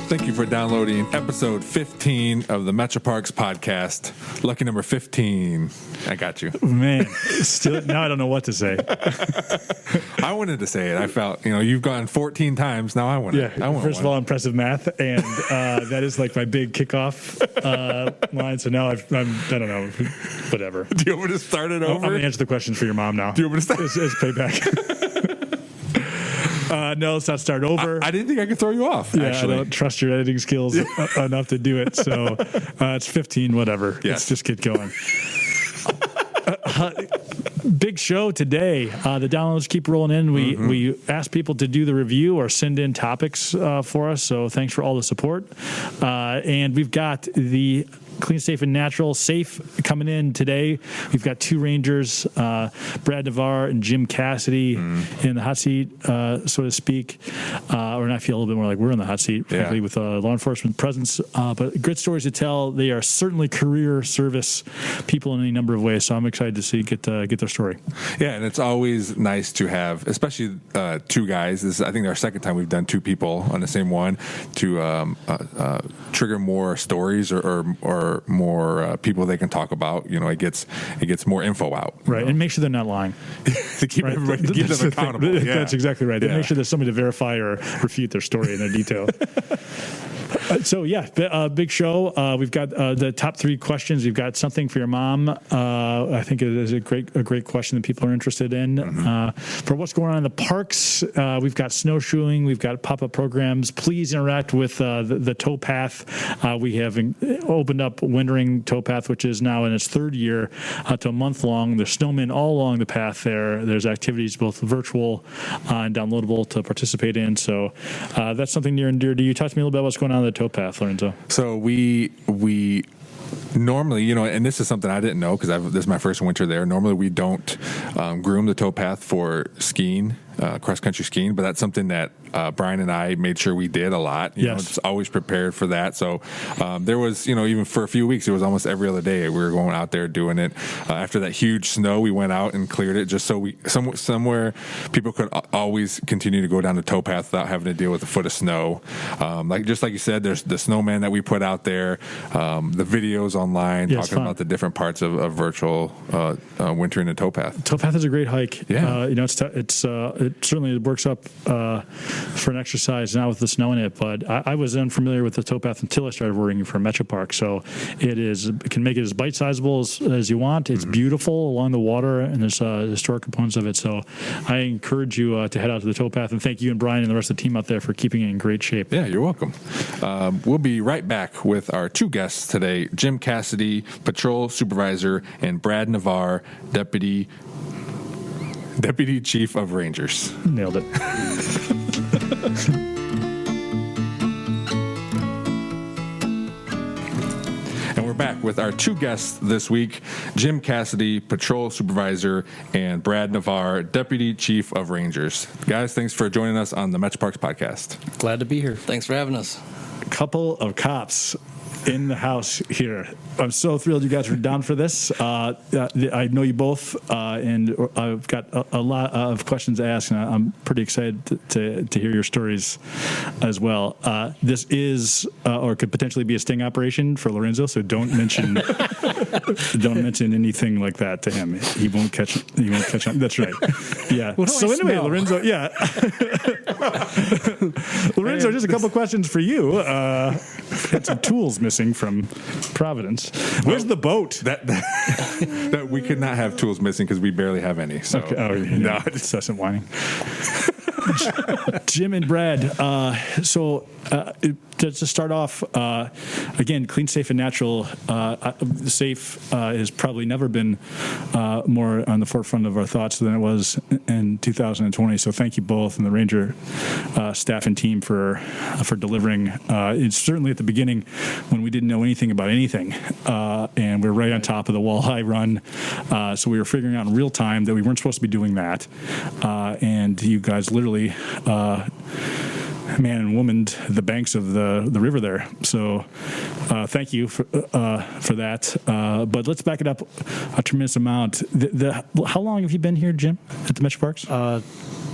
Thank you for downloading episode 15 of the Metroparks Podcast. Lucky number 15. I got you. Man, still now I don't know what to say. I wanted to say it. I felt, you've gone 14 times. Now I want to. Yeah. First of all, impressive math, and that is like my big kickoff line. So now I don't know, whatever. Do you want me to start it over? I'm going to answer the questions for your mom now. Do you want me to start? It's payback. No, let's not start over. I didn't think I could throw you off, actually. I don't trust your editing skills enough to do it. So it's 15, whatever. Yes. Let's just get going. Big show today. The downloads keep rolling in. We ask people to do the review or send in topics for us. So thanks for all the support. And we've got the Clean, Safe, and Natural Safe coming in today. We've got two Rangers, Brad Navarre and Jim Cassidy in the hot seat, so to speak. Or I feel a little bit more like we're in the hot seat, frankly, with law enforcement presence. But great stories to tell. They are certainly career service people in any number of ways. So I'm excited to see get their story. Yeah, and it's always nice to have, especially two guys. This is, I think, our second time we've done two people on the same one to trigger more stories or more people they can talk about. It gets more info out. Right, and make sure they're not lying. To keep everybody to keep them accountable. Yeah. That's exactly right. Make sure there's somebody to verify or refute their story in their detail. Big show. We've got the top three questions. We've got something for your mom. I think it is a great question that people are interested in. For what's going on in the parks, we've got snowshoeing. We've got pop-up programs. Please interact with the towpath. We have opened up Wintering Towpath, which is now in its third year, to a month long. There's snowmen all along the path there. There's activities both virtual and downloadable to participate in. So that's something near and dear to you. Talk to me a little bit about what's going on the towpath, Lorenzo. So we normally, and this is something I didn't know because this is my first winter there. Normally we don't groom the towpath for skiing, cross-country skiing, but that's something that Brian and I made sure we did a lot. Just always prepared for that. So there was, even for a few weeks, it was almost every other day we were going out there doing it. After that huge snow, we went out and cleared it just so somewhere people could always continue to go down the towpath without having to deal with a foot of snow. Like you said, there's the snowman that we put out there, the videos online talking about the different parts of virtual wintering the towpath. Towpath is a great hike. Yeah. It certainly works up for an exercise now with the snow in it, but I was unfamiliar with the towpath until I started working for Metroparks. So it can make it as bite-sizable as you want. It's beautiful along the water, and there's historic components of it. So I encourage you to head out to the towpath, and thank you and Brian and the rest of the team out there for keeping it in great shape. Yeah, you're welcome. We'll be right back with our two guests today, Jim Cassidy, Patrol Supervisor, and Brad Navarre, Deputy Chief of Rangers. Nailed it. And we're back with our two guests this week, Jim Cassidy, Patrol Supervisor, and Brad Navarre, Deputy Chief of Rangers. Guys, thanks for joining us on the Metroparks Podcast. Glad to be here. Thanks for having us. Couple of cops in the house here. I'm so thrilled you guys are down for this. I know you both, and I've got a lot of questions to ask, and I'm pretty excited to hear your stories as well. This is, or could potentially be, a sting operation for Lorenzo, so don't mention anything like that to him. He won't catch on. That's right. Yeah. So anyway, Lorenzo, Lorenzo, just a couple questions for you. Had some tools missing from Providence. Where's the boat? That we could not have tools missing because we barely have any. So okay. No, incessant whining. Jim and Brad. To start off, again, Clean, Safe, and Natural. Safe has probably never been more on the forefront of our thoughts than it was in 2020. So thank you both and the Ranger staff and team for delivering. It's certainly at the beginning when we didn't know anything about anything, and we were right on top of the walleye run. So we were figuring out in real time that we weren't supposed to be doing that, and you guys literally man and womaned the banks of the river there. So thank you for that. But let's back it up a tremendous amount. How long have you been here, Jim, at the Metroparks?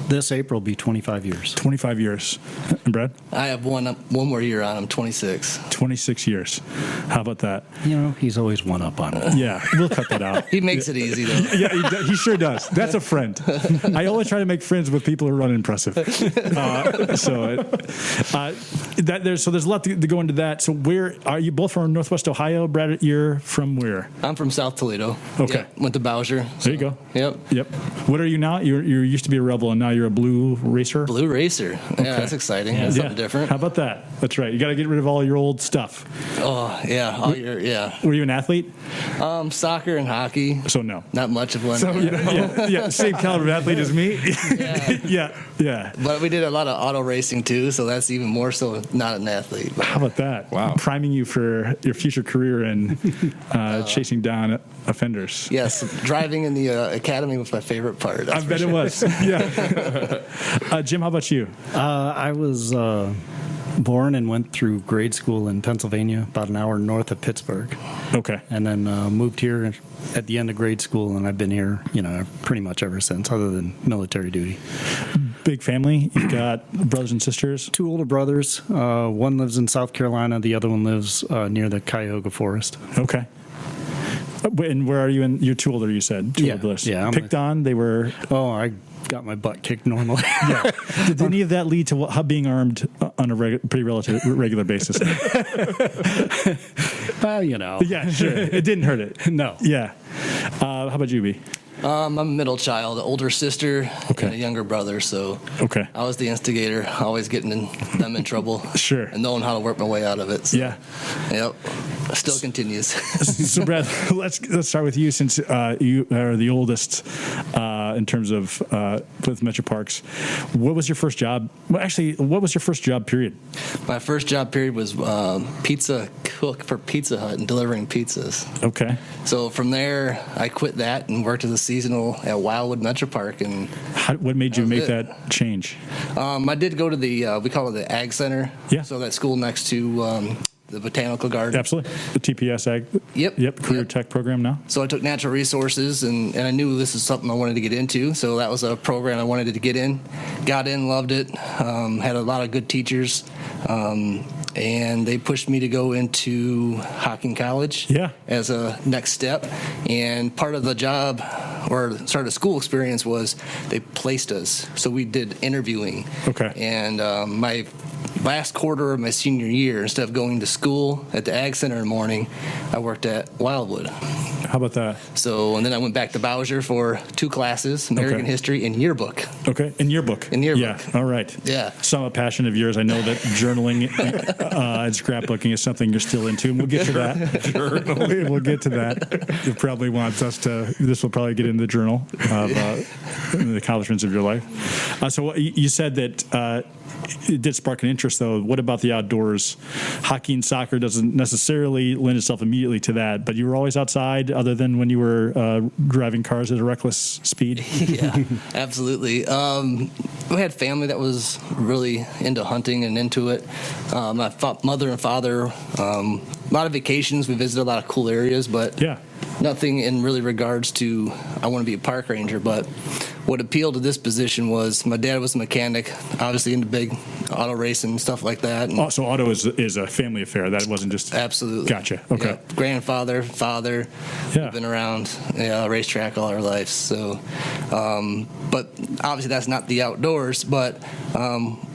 This April will be 25 years. 25 years. And Brad? I have one more year on. I'm 26. 26 years. How about that? You know, he's always one up on it. Yeah, we'll cut that out. He makes it easy, though. Yeah, he sure does. That's a friend. I always try to make friends with people who run impressive. There's a lot to go into that. So where are you both from? Northwest Ohio? Brad, you're from where? I'm from South Toledo. Okay. Yeah, went to Bowser. There you go. Yep. What are you now? You used to be a Rebel, and now you're a Blue Racer? Blue Racer. Yeah, that's exciting. That's something different. How about that? That's right. You got to get rid of all your old stuff. Oh, yeah. Were you an athlete? Soccer and hockey. So no. Not much of one. So, same caliber of athlete as me. Yeah. But we did a lot of auto racing, too, so that's even more so not an athlete. But How about that? Wow. Priming you for your future career in chasing down offenders. yes, driving in the academy was my favorite part. I bet it was. Yeah. Jim, how about you? I was born and went through grade school in Pennsylvania, about an hour north of Pittsburgh. Okay. And then moved here at the end of grade school, and I've been here, pretty much ever since, other than military duty. Big family. You've got brothers and sisters? 2 older brothers. One lives in South Carolina. The other one lives near the Cuyahoga Forest. Okay. And where are you? You're 2 older, you said. 2 older brothers. Yeah. Picked on? They were... Oh, I got my butt kicked normally. Yeah. Did any of that lead to being armed on a pretty regular basis? Well, Yeah, sure. It didn't hurt it. No. Yeah. How about you, B? I'm a middle child, an older sister, Okay. and a younger brother, so Okay. I was the instigator, always getting them in trouble. Sure. And knowing how to work my way out of it. So, Yeah. Yep. Still continues. So, Brad, let's start with you, since you are the oldest in terms of with Metroparks. What was your first job? Well, actually, what was your first job period? My first job period was pizza cook for Pizza Hut and delivering pizzas. Okay. So from there, I quit that and worked as a seasonal at Wildwood Metropark. And What made you That was make it. that change? I did go to the we call it the Ag Center. Yeah. So that school next to the Botanical Garden. Absolutely. The TPS Ag. Yep. Career Yep. Tech program now. So I took natural resources, and I knew this is something I wanted to get into. So that was a program I wanted to get in. Got in, loved it. Had a lot of good teachers, and they pushed me to go into Hocking College. Yeah. As a next step. And part of the job, or sort of school experience, was they placed us. So we did interviewing. Okay. And my last quarter of my senior year, instead of going to school at the Ag Center in the morning, I worked at Wildwood. How about that? So, and then I went back to Bowser for 2 classes, American Okay. History and Yearbook. Okay. In yearbook. In yearbook. Yeah. All right. Yeah. Some a passion of yours. I know that journaling and scrapbooking is something you're still into, and we'll get to that. We'll get to that. You probably want us to. This will probably get in the journal of the accomplishments of your life. So you said that it did spark an interest, though. What about the outdoors? Hockey and soccer doesn't necessarily lend itself immediately to that, but you were always outside, other than when you were driving cars at a reckless speed. Yeah, absolutely. We had family that was really into hunting and into it. My mother and father, a lot of vacations. We visited a lot of cool areas, but Yeah. nothing in really regards to I want to be a park ranger. But what appealed to this position was my dad was a mechanic, obviously into big auto racing and stuff like that. And So auto is a family affair. That wasn't just absolutely. Gotcha. Okay. Yeah. Grandfather, father, Yeah. we've been around racetrack all our lives. So, but obviously that's not the outdoors, but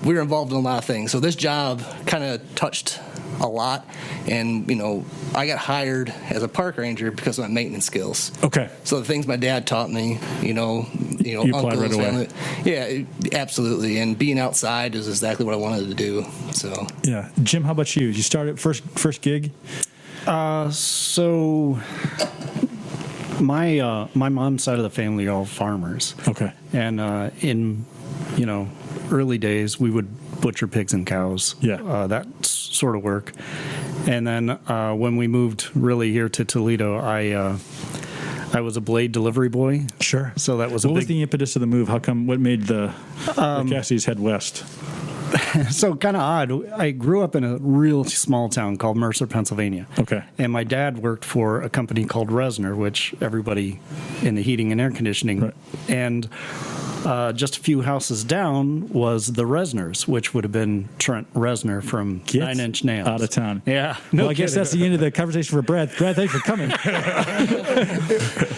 we were involved in a lot of things. So this job kind of touched a lot, and I got hired as a park ranger because of my maintenance skills. Okay. So the things my dad taught me, You applied right away. family, yeah, absolutely. And being outside is exactly what I wanted to do. So Yeah. Jim, how about you? You started first gig? So my mom's side of the family are all farmers. Okay. And in early days, we would butcher pigs and cows. Yeah. That sort of work. And then when we moved really here to Toledo, I was a blade delivery boy. Sure. So that was What was the impetus of the move? How come? What made the Cassidy's head west? So kind of odd. I grew up in a real small town called Mercer, Pennsylvania. Okay. And my dad worked for a company called Resner, which everybody in the heating and air conditioning. Right. And just a few houses down was the Resners, which would have been Trent Resner from Get 9 Inch Nails. out of town. Yeah. Well, I guess that's the end of the conversation for Brad. Brad, thanks for coming.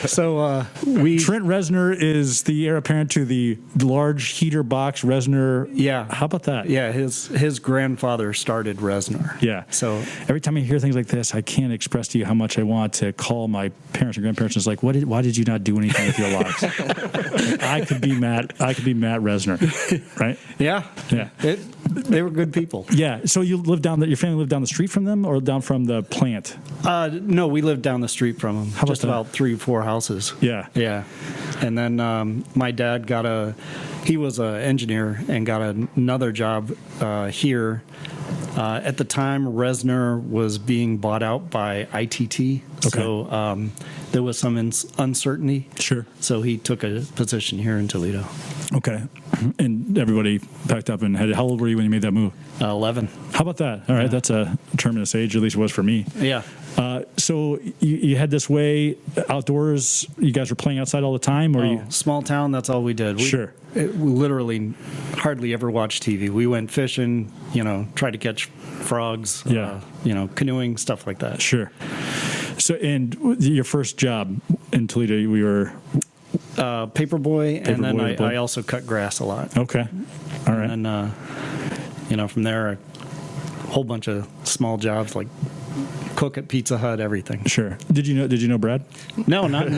So Trent Resner is the heir apparent to the large heater box Resner. Yeah. How about that? Yeah, his grandfather started Resner. Yeah. So every time I hear things like this, I can't express to you how much I want to call my parents and grandparents. And it's like, why did you not do anything with your lives? I could be Matt Resner, right? yeah. They were good people. Yeah. So your family lived down the street from them, or down from the plant? No, we lived down the street from them. How about just that? about 3 or 4 houses. Yeah. Yeah. And then my dad he was an engineer and got another job here. At the time, Resner was being bought out by ITT. Okay. So there was some uncertainty. Sure. So he took a position here in Toledo. Okay. And everybody packed up and headed. How old were you when you made that move? 11. How about that? All right. That's a terminus age, at least it was for me. Yeah. So you head this way outdoors. You guys were playing outside all the time, or Small town, that's all we did. Sure. We literally hardly ever watched TV. We went fishing, tried to catch frogs, Yeah. Canoeing, stuff like that. Sure. So, and your first job in Toledo, we were Paperboy, and then Paperboy, I also cut grass a lot. okay. All right. And from there, a whole bunch of small jobs like cook at Pizza Hut, everything. Sure. Did you know Brad? No, not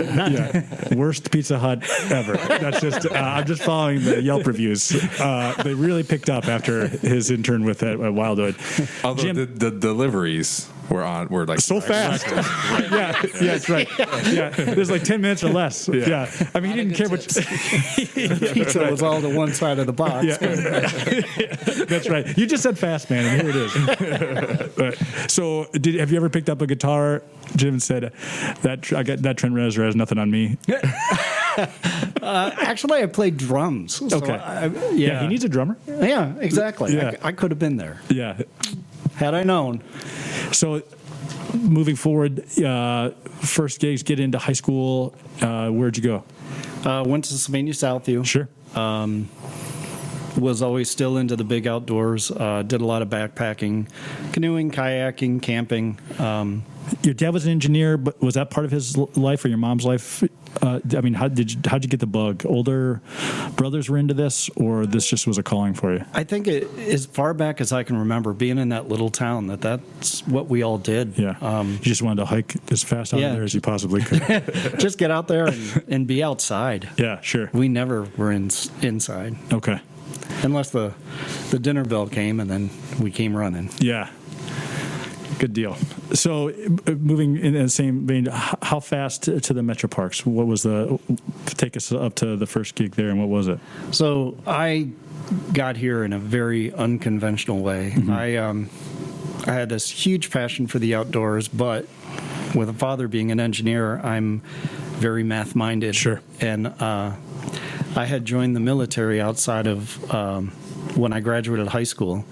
Worst Pizza Hut ever. That's just I'm just following the Yelp reviews. They really picked up after his intern with at Wildwood. Although Jim, the deliveries were like so fast. Yeah, that's right. Yeah, there's like 10 minutes or less. Yeah. I mean, he didn't care what. pizza was all to one side of the box. Yeah. That's right. You just said fast, man, and here it is. Right. So, have you ever picked up a guitar, Jim, and said I got that Trent Reznor has nothing on me? Actually, I played drums. So Okay. Yeah, he needs a drummer. Yeah, exactly. Yeah. I could have been there Yeah. had I known. So, moving forward, first gigs, get into high school. Where'd you go? Went to Sylvania Southview. Sure. Was always still into the big outdoors. Did a lot of backpacking, canoeing, kayaking, camping. Your dad was an engineer, but was that part of his life or your mom's life? I mean, how'd you get the bug? Older brothers were into this, or this just was a calling for you? I think as far back as I can remember, being in that little town, that's what we all did. Yeah. You just wanted to hike as fast out Yeah. there as you possibly could. Just get out there and be outside. Yeah, sure. We never were inside. Okay. Unless the dinner bell came and then we came running. Yeah. Good deal. So, moving in the same vein, how fast to the Metroparks? What was take us up to the first gig there, and what was it? So I got here in a very unconventional way. I had this huge passion for the outdoors, but with a father being an engineer, I'm very math-minded. Sure. And I had joined the military outside of when I graduated high school.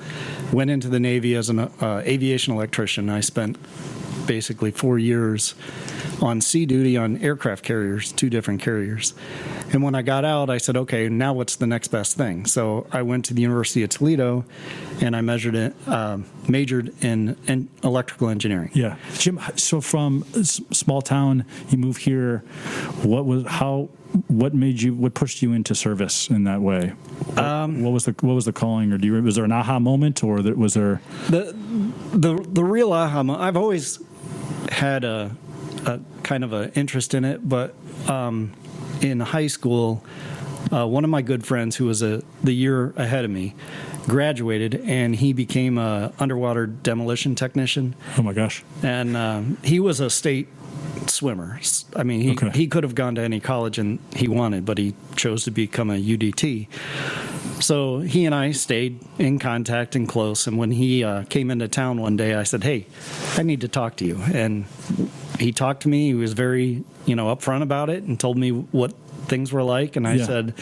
Went into the Navy as an aviation electrician. I spent basically 4 years on sea duty on aircraft carriers, 2 different carriers. And when I got out, I said, okay, now what's the next best thing? So I went to the University of Toledo, and I majored in electrical engineering. Yeah, Jim. So from small town, you moved here. What pushed you into service in that way? What was the calling, or was there an aha moment, or was there the real aha moment? I've always had a kind of an interest in it, but in high school, one of my good friends who was the year ahead of me graduated, and he became a underwater demolition technician. Oh my gosh! And he was a state swimmer. I mean, he could have gone to any college and he wanted, but he chose to become a UDT. So he and I stayed in contact and close. And when he came into town one day, I said, "Hey, I need to talk to you." And he talked to me. He was very, upfront about it and told me what things were like. And I said,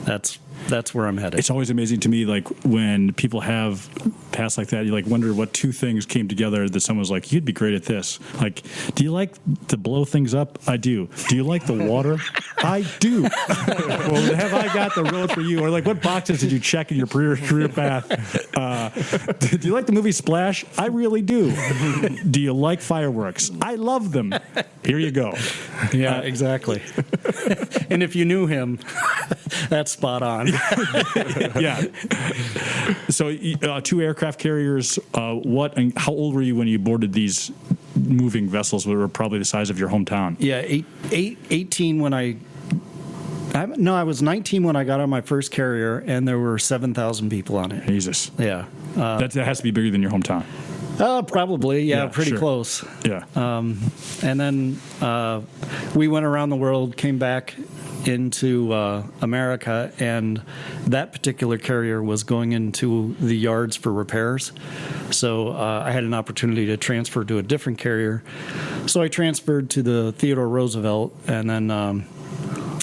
"That's that's where I'm headed. It's always amazing to me, like when people have paths like that, you like wonder what two things came together that someone was like, you'd be great at this. Like, do you like to blow things up? I do. Do you like the water? I do. Well, have I got the road for you? Or like, what boxes did you check in your career path? Do you like the movie Splash? I really do. Do you like fireworks? I love them. Here you go. Yeah, exactly. And if you knew him, that's spot on. Yeah. So, two aircraft carriers. What and how old were you when you boarded these moving vessels that were probably the size of your hometown? Yeah, 18 when I was 19 when I got on my first carrier, and there were 7,000 people on it. Jesus. Yeah. That has to be bigger than your hometown. Probably, yeah, pretty sure. close. Yeah. And then we went around the world, came back into America, and that particular carrier was going into the yards for repairs. So I had an opportunity to transfer to a different carrier. So I transferred to the Theodore Roosevelt, and then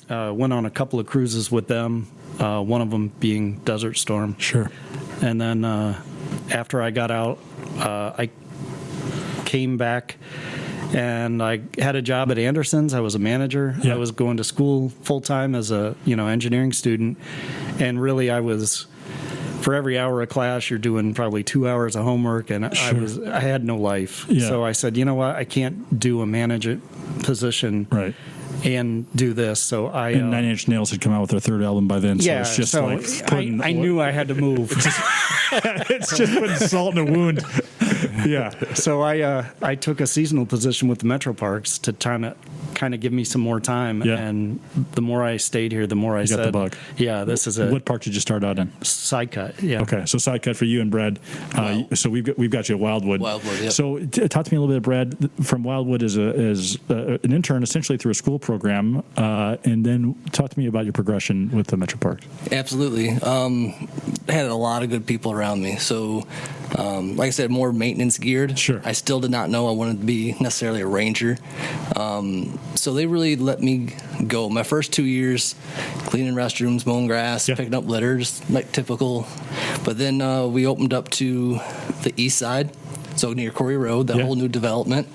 went on a couple of cruises with them, one of them being Desert Storm. Sure. And then after I got out, I came back and I had a job at Anderson's. I was a manager. Yeah. I was going to school full time as a engineering student, and really I was, for every hour of class you're doing probably 2 hours of homework, and Sure. I had no life. Yeah. So I said, you know what, I can't do a manager position Right. and do this. So I And Nine Inch Nails had come out with their third album by then, so yeah, it's just so like putting. I knew I had to move. It's just putting salt in a wound. Yeah. So I took a seasonal position with the Metroparks to kind of give me some more time. Yeah. And the more I stayed here, the more I got said, the bug. yeah, this is a What park did you start out in? side cut. Yeah. Okay, so side cut for you and Brad. So we've got you at Wildwood. Wildwood, yep. So talk to me a little bit, Brad. From Wildwood as an intern, essentially through a school program, and then talk to me about your progression with the Metroparks. Absolutely. Had a lot of good people around me. So, like I said, more maintenance geared. Sure. I still did not know I wanted to be necessarily a ranger. So they really let me go. My first 2 years, cleaning restrooms, mowing grass, Yeah. picking up litters, like typical. But then we opened up to the east side, so near Corey Road, that Yeah. whole new development.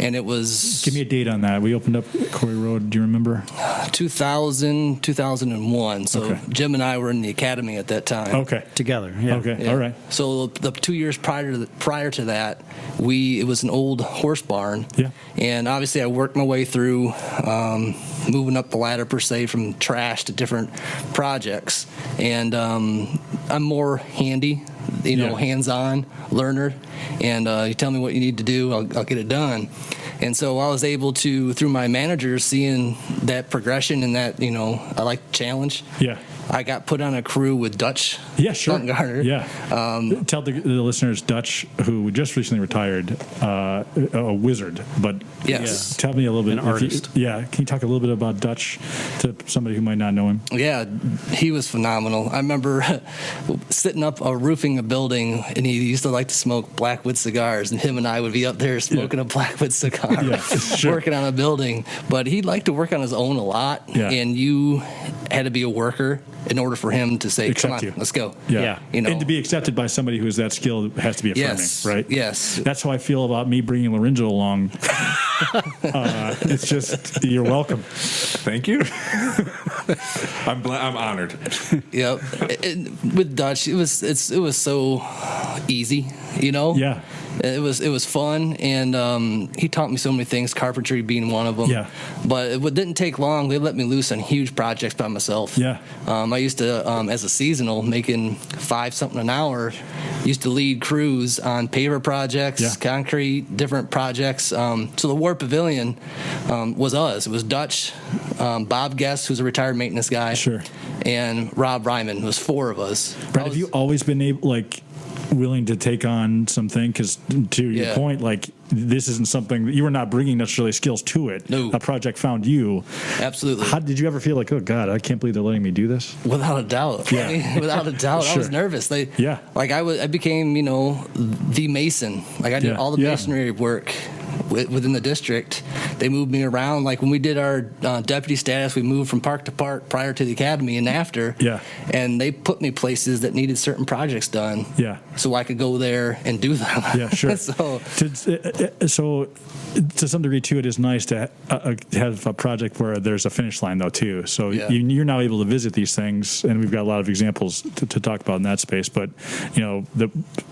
And it was Give me a date on that. We opened up Corey Road. Do you remember? 2001. So Okay. Jim and I were in the academy at that time. Okay. Together. Yeah. Okay. Yeah. All right. So the 2 years prior to that, it was an old horse barn. Yeah. And obviously, I worked my way through moving up the ladder per se from trash to different projects. And I'm more handy, Yeah. hands-on learner. And you tell me what you need to do, I'll get it done. And so I was able to, through my managers, seeing that progression and that, I like the challenge. Yeah. I got put on a crew with Dutch. Yeah, sure. Stuntgarter. Yeah. Tell the listeners, Dutch, who just recently retired, a wizard, but Yes. tell me a little bit. An artist. Can you talk a little bit about Dutch to somebody who might not know him? Yeah, he was phenomenal. I remember sitting up roofing a building, and he used to like to smoke Blackwood cigars, and him and I would be up there smoking a Blackwood cigar, Yeah, sure. working on a building. But he liked to work on his own a lot, Yeah. and you had to be a worker in order for him to say, Accept "Come on, you. let's go." Yeah. You know. And to be accepted by somebody who is that skilled has to be affirming, Yes, right? yes. That's how I feel about me bringing Lorenzo along. It's just, you're welcome. Thank you. I'm honored. Yep. With Dutch, it was so easy, Yeah. It was fun, and he taught me so many things, carpentry being one of them. Yeah. But it didn't take long. They let me loose on huge projects by myself. Yeah. I used to, as a seasonal, making $5 an hour, used to lead crews on paver projects, Yeah. concrete, different projects. So the War Pavilion was us. It was Dutch, Bob Guest, who's a retired maintenance guy, Sure. and Rob Ryman. It was 4 of us. Brad, have you always been willing to take on something? Because to your Yeah. point, this isn't something that you were not bringing necessarily skills to it. No. A project found you. Absolutely. How did you ever feel like, oh God, I can't believe they're letting me do this? Without a doubt. Yeah. I mean, without a doubt. I was Sure. nervous. Yeah. I became, the mason. I did Yeah. all the Yeah. masonry work within the district. They moved me around. Like when we did our deputy status, we moved from park to park prior to the academy and after. Yeah. And they put me places that needed certain projects done. Yeah. So I could go there and do them. Yeah, sure. So to some degree too, it is nice to have a project where there's a finish line though too. So Yeah. you're now able to visit these things, and we've got a lot of examples to talk about in that space. But the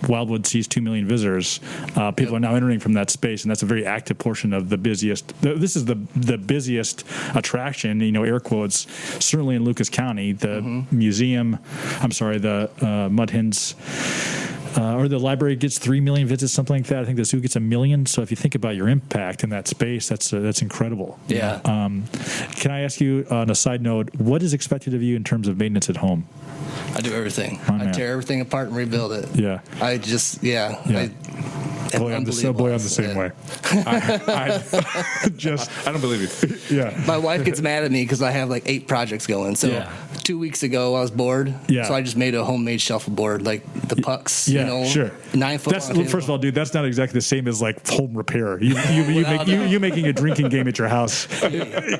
Wildwood sees 2 million visitors. People are now entering from that space, and that's a very active portion of the busiest. This is the busiest attraction, air quotes, certainly in Lucas County. The museum, the Mud Hens. Or the library gets 3 million visits, something like that. I think the zoo gets 1 million. So if you think about your impact in that space, that's incredible. Yeah. Can I ask you, on a side note, what is expected of you in terms of maintenance at home? I do everything. Oh, I man. tear everything apart and rebuild it. Yeah. I just, Yeah. I'm the same way. I don't believe you. Yeah. My wife gets mad at me because I have like 8 projects going. So 2 weeks ago I was bored. Yeah. So I just made a homemade shuffleboard, like the pucks. Yeah, sure. 9 foot. First of all, dude, that's not exactly the same as like home repair. You making a drinking game at your house.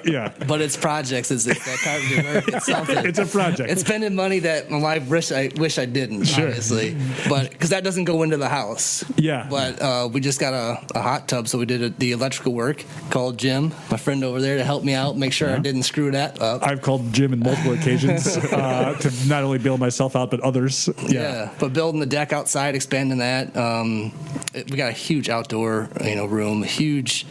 Yeah. But it's projects. It's that kind of work. It's something. It's a project. It's spending money that my wife wish I didn't, obviously. But because that doesn't go into the house. Yeah. But we just got a hot tub, so we did the electrical work. Called Jim, my friend over there, to help me out, make sure I didn't screw that up. I've called Jim in multiple occasions to not only bail myself out, but others. Yeah. But building the deck outside, expanding that. We got a huge outdoor, room, a huge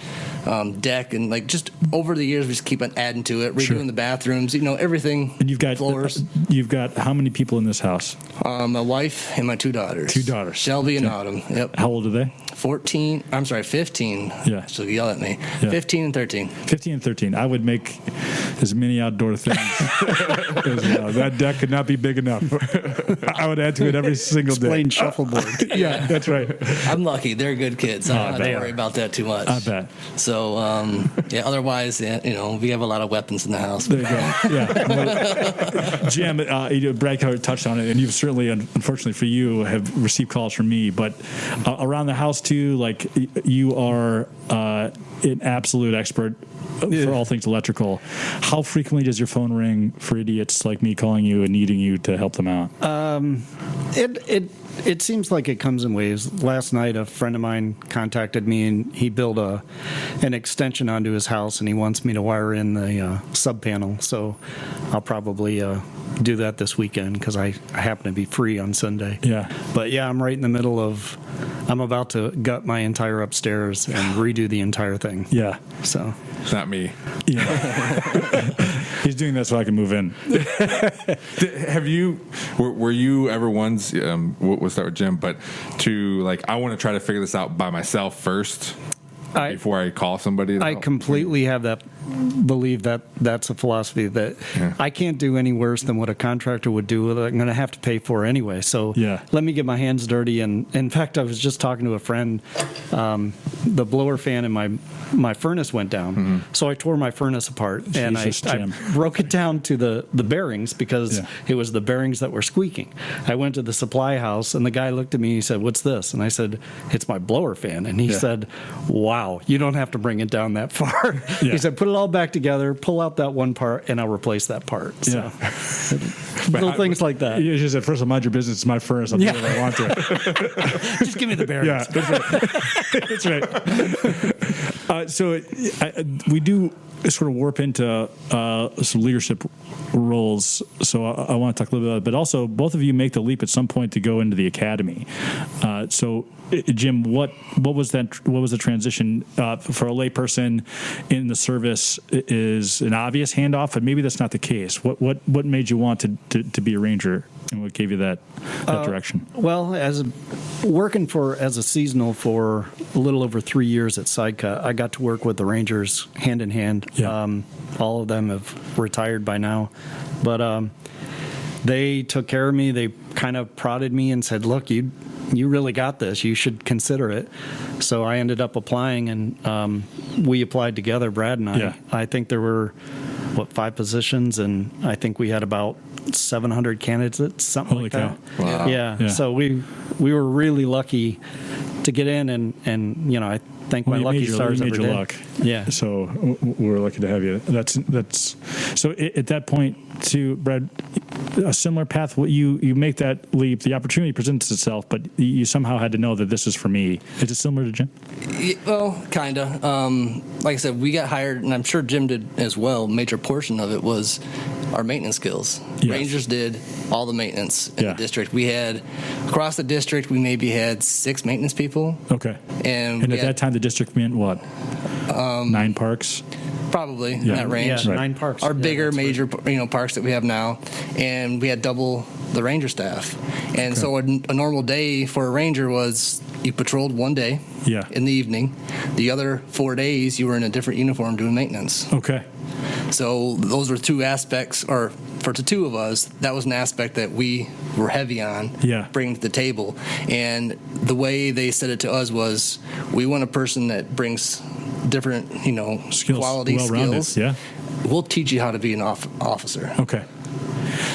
deck, and like just over the years, we just keep on adding to it, redoing the bathrooms, everything. And you've got floors. You've got how many people in this house? My wife and my 2 daughters. 2 daughters. Shelby and Autumn. Yep. How old are they? 15. Yeah. She'll yell at me. Yeah. 15 and 13. 15 and 13. I would make as many outdoor things. That deck could not be big enough. I would add to it every single day. Explain shuffleboard. Yeah, that's right. I'm lucky. They're good kids. I don't worry about that too much. I bet. So, otherwise, we have a lot of weapons in the house. There you go. Yeah. Well, Jim, Brad touched on it, and you've certainly, unfortunately for you, have received calls from me. But around the house, too, like you are an absolute expert for all things electrical. How frequently does your phone ring for idiots like me calling you and needing you to help them out? It seems like it comes in waves. Last night, a friend of mine contacted me, and he built an extension onto his house, and he wants me to wire in the sub panel. So I'll probably do that this weekend because I happen to be free on Sunday. Yeah. But yeah, I'm right in the middle of. I'm about to gut my entire upstairs and redo the entire thing. Yeah. So It's not me. Yeah. He's doing that so I can move in. Have you? Were you ever ones? We'll start with Jim, but to I want to try to figure this out by myself first before I call somebody. I completely have that believe that that's a philosophy that I can't do any worse than what a contractor would do. I'm going to have to pay for anyway. So let me get my hands dirty. And in fact, I was just talking to a friend. The blower fan in my furnace went down, so I tore my furnace apart and I broke it down to the bearings because it was the bearings that were squeaking. I went to the supply house and the guy looked at me and he said, "What's this?" And I said, "It's my blower fan." And he said, "Wow, you don't have to bring it down that far." He said, "Put it all back together, pull out that one part, and I'll replace that part." So little things like that. You just said, "First of all, mind your business. It's my furnace. I'll do what I want to." Just give me the bearings. Yeah, that's right. That's right. So we do sort of warp into some leadership roles. So I want to talk a little bit about it. But also, both of you make the leap at some point to go into the academy. So, Jim, what was that? What was the transition for a layperson in the service? Is an obvious handoff, but maybe that's not the case. What made you want to be a ranger, and what gave you that direction? Well, working as a seasonal for a little over 3 years at Sidecut, I got to work with the Rangers hand in hand. Yeah. All of them have retired by now, but they took care of me. They kind of prodded me and said, "Look, you really got this. You should consider it." So I ended up applying, and we applied together, Brad and I. Yeah. I think there were 5 positions, and I think we had about 700 candidates, something Holy like cow. that. Wow. Yeah. So we were really lucky to get in, and I thank my you lucky made your, stars you made every your day. luck. Yeah. So we're lucky to have you. That's so at that point too, Brad. A similar path. You make that leap. The opportunity presents itself, but you somehow had to know that this is for me. Is it similar to Jim? Well, kind of. Like I said, we got hired, and I'm sure Jim did as well. Major portion of it was our maintenance skills. Yes. Rangers did all the maintenance in Yeah. the district. We had, across the district, we maybe had 6 maintenance people. Okay. And at we had- that time, the district meant what? 9 parks. Probably in Yeah. that range. Yeah, Right. 9 parks. Our Yeah, bigger that's major parks that we have now, and we had double the ranger staff. And so a normal day for a ranger was you patrolled one day Yeah. in the evening. The other 4 days you were in a different uniform doing maintenance. Okay. So those were 2 aspects, or for the 2 of us, that was an aspect that we were heavy on Yeah. bringing to the table. And the way they said it to us was, we want a person that brings different, Skills, quality well-rounded, skills. yeah. We'll teach you how to be an officer. Okay.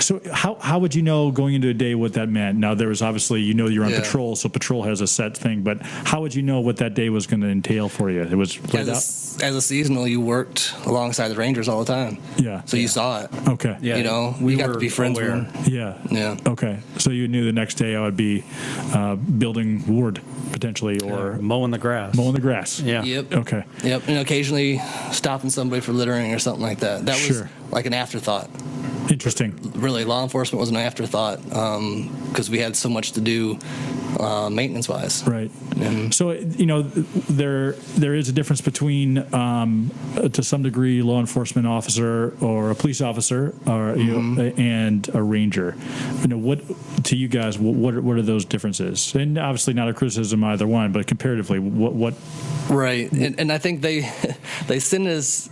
So how would you know going into a day what that meant? Now there was obviously you're on Yeah. patrol, so patrol has a set thing. But how would you know what that day was going to entail for you? It was laid out. As a seasonal, you worked alongside the Rangers all the time. Yeah. So you saw it. Okay. Yeah. We got were to be friends with aware. them. Yeah. Yeah. Okay. So you knew the next day I would be building wood potentially or mowing the grass. mowing the grass. Yeah. Yep. Okay. Yep. And occasionally stopping somebody for littering or something like that. That was Sure. like an afterthought. Interesting. Really, law enforcement was an afterthought because we had so much to do maintenance-wise. Right. So there is a difference between to some degree law enforcement officer or a police officer or and a ranger. What to you guys? What are those differences? And obviously not a criticism either one, but comparatively, what? Right. And I think they sent us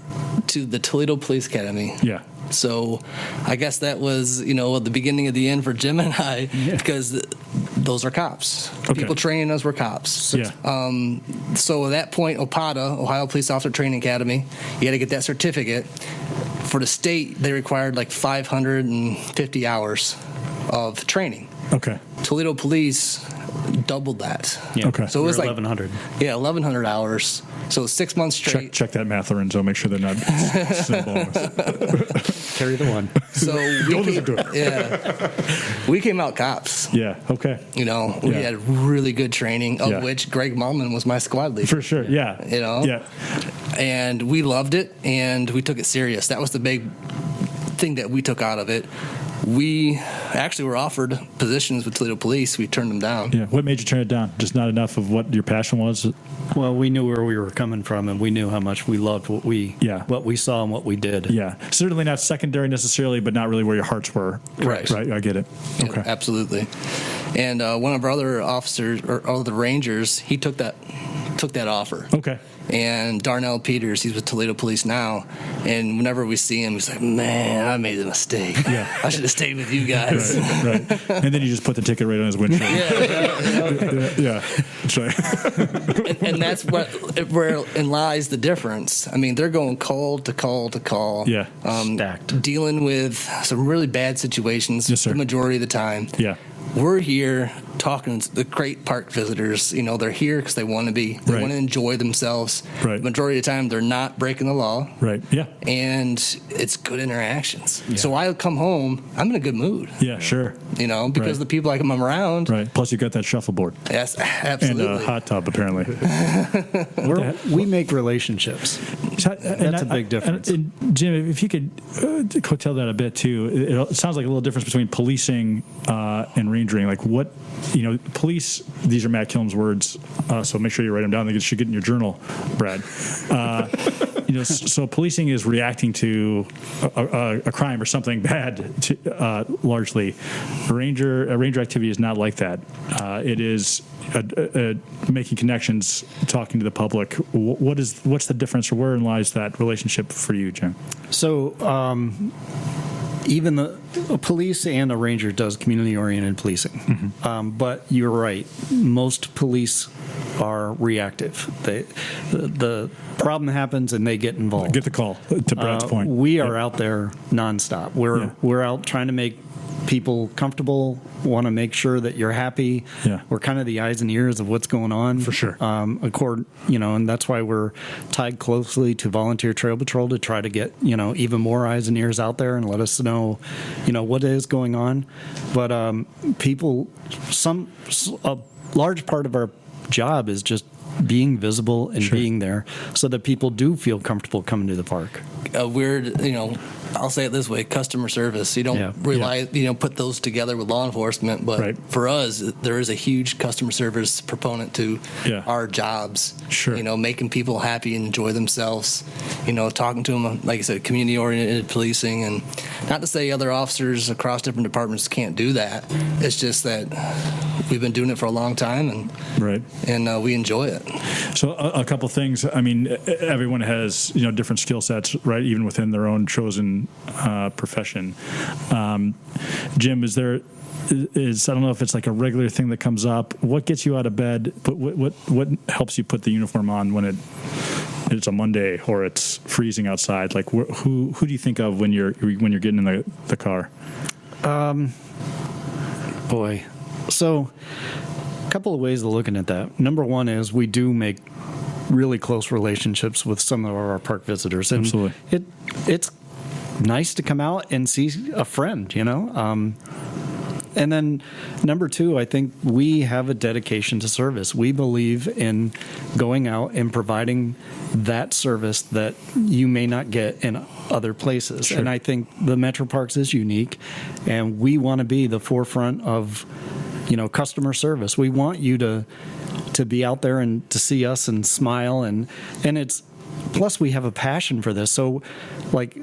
to the Toledo Police Academy. Yeah. So I guess that was, the beginning of the end for Jim and I, because those are cops. Okay. People training us were cops. Yeah. So at that point, OPATA, Ohio Police Officer Training Academy, you had to get that certificate. For the state, they required like 550 hours of training. Okay. Toledo Police doubled that. Yeah. Okay. So it was We're like 1,100. Yeah, 1,100 hours. So 6 months straight. Check that math, Lorenzo. Make sure they're not snowballing us. Carry the one. So Don't listen to it. we came out cops. Yeah. Okay. We Yeah. had really good training, of Yeah. which Greg Malman was my squad leader. For sure. Yeah. Yeah. And we loved it, and we took it serious. That was the big thing that we took out of it. We actually were offered positions with Toledo Police. We turned them down. Yeah. What made you turn it down? Just not enough of what your passion was? Well, we knew where we were coming from, and we knew how much we loved what we saw and what we did. Yeah. Certainly not secondary necessarily, but not really where your hearts were. Right. Right. I get it. Okay. Yeah, absolutely. And one of our other officers, or other Rangers, he took that offer. Okay. And Darnell Peters, he's with Toledo Police now. And whenever we see him, he's like, "Man, I made a mistake. Yeah. I should have stayed with you guys." Right. And then you just put the ticket right on his windshield. Yeah. That's right. And that's where lies the difference. I mean, they're going call to call to call. Yeah. Stacked. Dealing with some really bad situations Yes, sir. the majority of the time. Yeah. We're here talking to the great park visitors. They're here because they want to be. They Right. want to enjoy themselves. Right. The majority of the time, they're not breaking the law. Right. Yeah. And it's good interactions. So I come home, I'm in a good mood. Yeah. Sure. Because Right. the people I'm around. Right. Plus, you got that shuffleboard Yes, and absolutely. a hot tub, apparently. We make relationships. That's a big difference. And Jim, if you could tell that a bit too, it sounds like a little difference between policing and rangering. Like what, police, these are Matt Killam's words, so make sure you write them down. They should get in your journal, Brad. So policing is reacting to a crime or something bad, largely. A ranger activity is not like that. It is making connections, talking to the public. What's the difference, or wherein lies that relationship for you, Jim? So even the police and a ranger does community-oriented policing. But you're right. Most police are reactive. The problem happens and they get involved. Get the call, to Brad's point. We are out there nonstop. We're out trying to make people comfortable, want to make sure that you're happy. Yeah. We're kind of the eyes and ears of what's going on. For sure. And that's why we're tied closely to Volunteer Trail Patrol to try to get, even more eyes and ears out there and let us know, what is going on. But a large part of our job is just being visible and being there so that people do feel comfortable coming to the park. I'll say it this way, customer service. You don't rely, put those together with law enforcement, but for us, there is a huge customer service proponent to our jobs. Sure. Making people happy and enjoy themselves, talking to them, like I said, community-oriented policing, and not to say other officers across different departments can't do that. It's just that we've been doing it for a long time, and we enjoy it. So a couple things. I mean, everyone has, different skill sets, right? Even within their own chosen profession. Jim, I don't know if it's like a regular thing that comes up. What gets you out of bed? What helps you put the uniform on when it's a Monday or it's freezing outside? Like who do you think of when you're getting in the car? So a couple of ways of looking at that. Number one is we do make really close relationships with some of our park visitors. And absolutely. It's nice to come out and see a friend, and then number two, I think we have a dedication to service. We believe in going out and providing that service that you may not get in other places. Sure. And I think the Metroparks is unique, and we want to be the forefront of, customer service. We want you to be out there and to see us and smile, and it's plus we have a passion for this. So like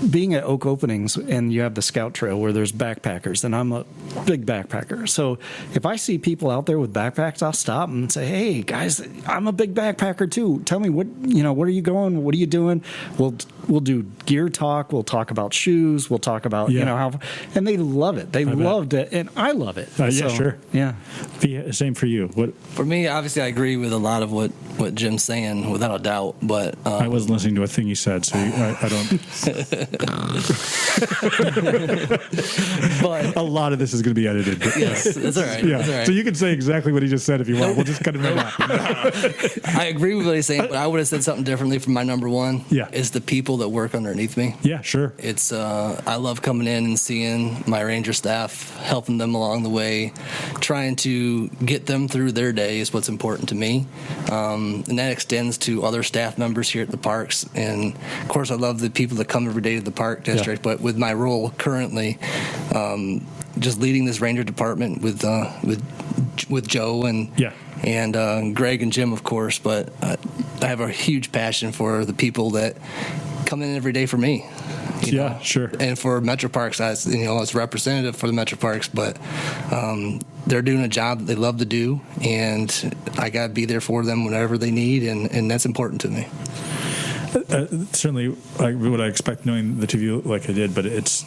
being at Oak Openings and you have the Scout Trail where there's backpackers, and I'm a big backpacker. So if I see people out there with backpacks, I'll stop and say, "Hey guys, I'm a big backpacker too. Tell me what are you going? What are you doing?" We'll do gear talk. We'll talk about shoes. We'll talk about how, and they love it. They loved it, and I love it. Sure. Yeah. Same for you. What? For me, obviously, I agree with a lot of what Jim's saying, without a doubt. But I wasn't listening to a thing he said, so I don't. But a lot of this is going to be edited. Yes, that's all right. Yeah. That's all right. So you can say exactly what he just said if you want. We'll just cut it right out. I agree with what he's saying, but I would have said something differently from my number one. Yeah. Is the people that work underneath me. Yeah, sure. It's I love coming in and seeing my ranger staff, helping them along the way, trying to get them through their day is what's important to me, and that extends to other staff members here at the parks. And of course, I love the people that come every day to the park district. But with my role currently, just leading this ranger department with Joe and Greg and Jim, of course. But I have a huge passion for the people that come in every day for me. Sure. And for Metroparks, as representative for the Metroparks, but they're doing a job that they love to do, and I got to be there for them whenever they need, and that's important to me. Certainly, what I expect knowing the two of you like I did, but it's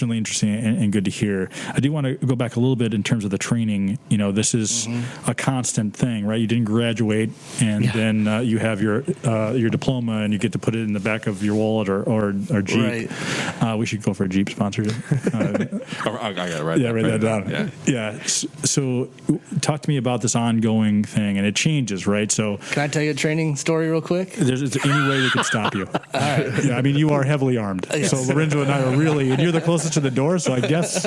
really interesting and good to hear. I do want to go back a little bit in terms of the training. This is a constant thing, right? You didn't graduate, and then you have your diploma, and you get to put it in the back of your wallet or Jeep. Right. We should go for a Jeep sponsorship. I got it right. Yeah, write that down. Yeah. So, talk to me about this ongoing thing, and it changes, right? So, can I tell you a training story real quick? There's any way we could stop you. All right. Yeah, I mean, you are heavily armed. Yes. So Lorenzo and I are really, and you're the closest to the door, so I guess,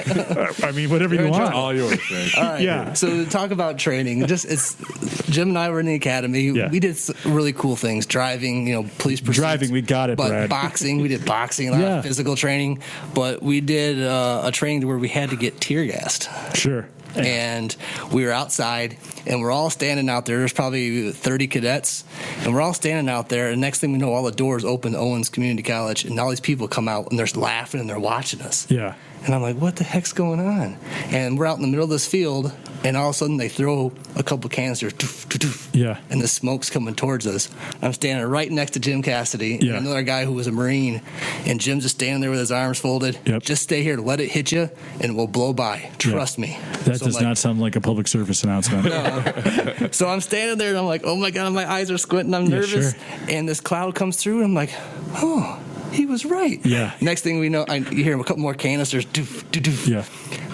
whatever you want. All yours, man. All right. Yeah. So to talk about training, Jim and I were in the academy. Yeah. We did really cool things. Driving, police pursuits. Driving, we got it, But Brad. boxing, we did boxing, a lot of physical training. But we did a training where we had to get tear gassed. Sure. And we were outside, and we're all standing out there. There's probably 30 cadets, and we're all standing out there. And next thing we know, all the doors open to Owens Community College, and all these people come out, and they're laughing, and they're watching us. Yeah. And I'm like, what the heck's going on? And we're out in the middle of this field, and all of a sudden they throw a couple canisters, and the smoke's coming towards us. I'm standing right next to Jim Cassidy, and another guy who was a Marine, and Jim's just standing there with his arms folded. Yep. Just stay here, let it hit you, and we'll blow by. Trust me. That does not sound like a public service announcement. No. So I'm standing there, and I'm like, oh my God, my eyes are squinting, I'm nervous. Sure. And this cloud comes through, and I'm like, oh, he was right. Yeah. Next thing we know, you hear a couple more canisters. Doof, doof, doof. Yeah.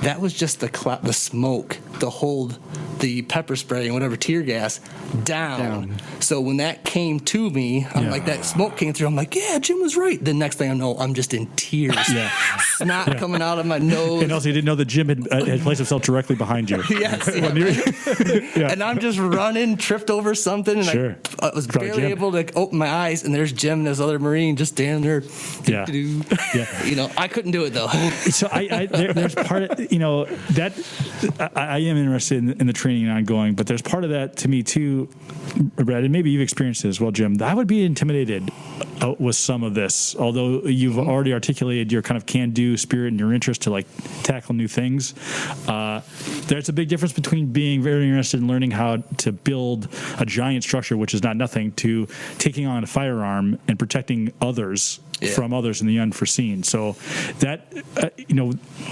That was just the smoke to hold the pepper spray and whatever tear gas down. So when that came to me, I'm like, that smoke came through. I'm like, yeah, Jim was right. The next thing I know, I'm just in tears. Yeah. Snot coming out of my nose. And also, you didn't know that Jim had placed himself directly behind you. Yes. Yeah. And I'm just running, tripped over something, and Sure. I was Probably barely Jim. able to open my eyes, and there's Jim and this other Marine just standing there. Yeah. Yeah. You know, I couldn't do it though. So there's part of, that I am interested in the training and ongoing, but there's part of that to me too, Brad, and maybe you've experienced it as well, Jim. I would be intimidated with some of this, although you've already articulated your kind of can-do spirit and your interest to like tackle new things. There's a big difference between being very interested in learning how to build a giant structure, which is not nothing, to taking on a firearm and protecting others from others in the unforeseen. So that,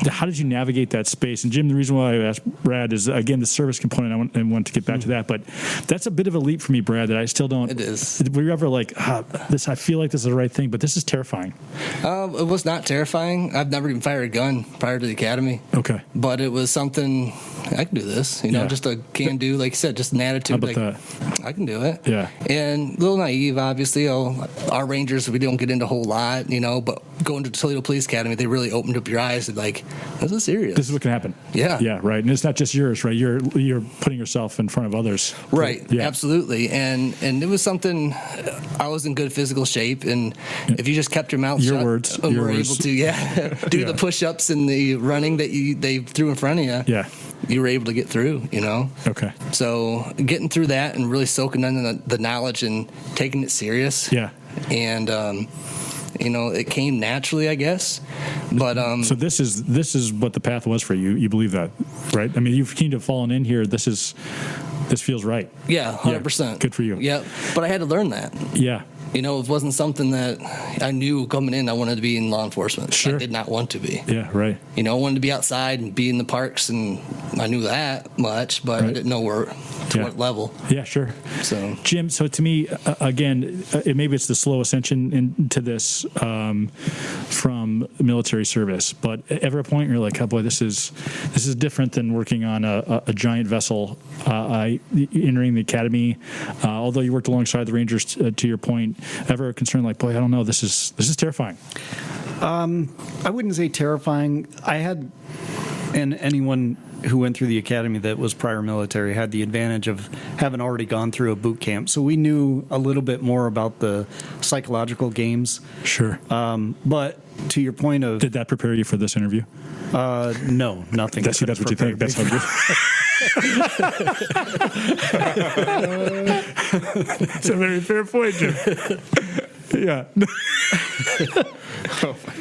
how did you navigate that space? And Jim, the reason why I asked Brad is, again, the service component. I want to get back to that, but that's a bit of a leap for me, Brad, that I still don't. It is. Were you ever like, this? I feel like this is the right thing, but this is terrifying. It was not terrifying. I've never even fired a gun prior to the academy. Okay. But it was something, I can do this, just a can do, like you said, just an attitude. How about like, I can do it. Yeah. And a little naive, obviously. Our Rangers, we don't get into a whole lot, but going to Toledo Police Academy, they really opened up your eyes and like, this is serious. This is what can happen. Yeah. Yeah, right. And it's not just yours, right? You're putting yourself in front of others. Right. Yeah. Absolutely. And it was something, I was in good physical shape, and if you just kept your mouth Your shut words. and Your were words. able to do the push-ups and the running that they threw in front of you, Yeah. you were able to get through, Okay. So getting through that and really soaking in the knowledge and taking it serious. Yeah. And it came naturally, I guess. But So this is what the path was for you. You believe that, right? I mean, you've kind of fallen in here. This feels right. yeah, 100%. Good for you. Yep. But I had to learn that. Yeah. It wasn't something that I knew coming in I wanted to be in law enforcement. Sure. I did not want to be. Yeah. Right. I wanted to be outside and be in the parks, and I knew that much, but I didn't know what level. Yeah. Sure. So Jim, so to me, again, maybe it's the slow ascension into this from military service, but ever a point where you're like, oh boy, this is different than working on a giant vessel. Entering the academy, although you worked alongside the Rangers, to your point, ever a concern like, boy, I don't know, this is terrifying? I wouldn't say terrifying. I had, and anyone who went through the academy that was prior military had the advantage of having already gone through a boot camp. So we knew a little bit more about the psychological games. Sure. But to your point of... Did that prepare you for this interview? No, nothing. That's what you think. That's how good. That's a very fair point, Jim. Yeah.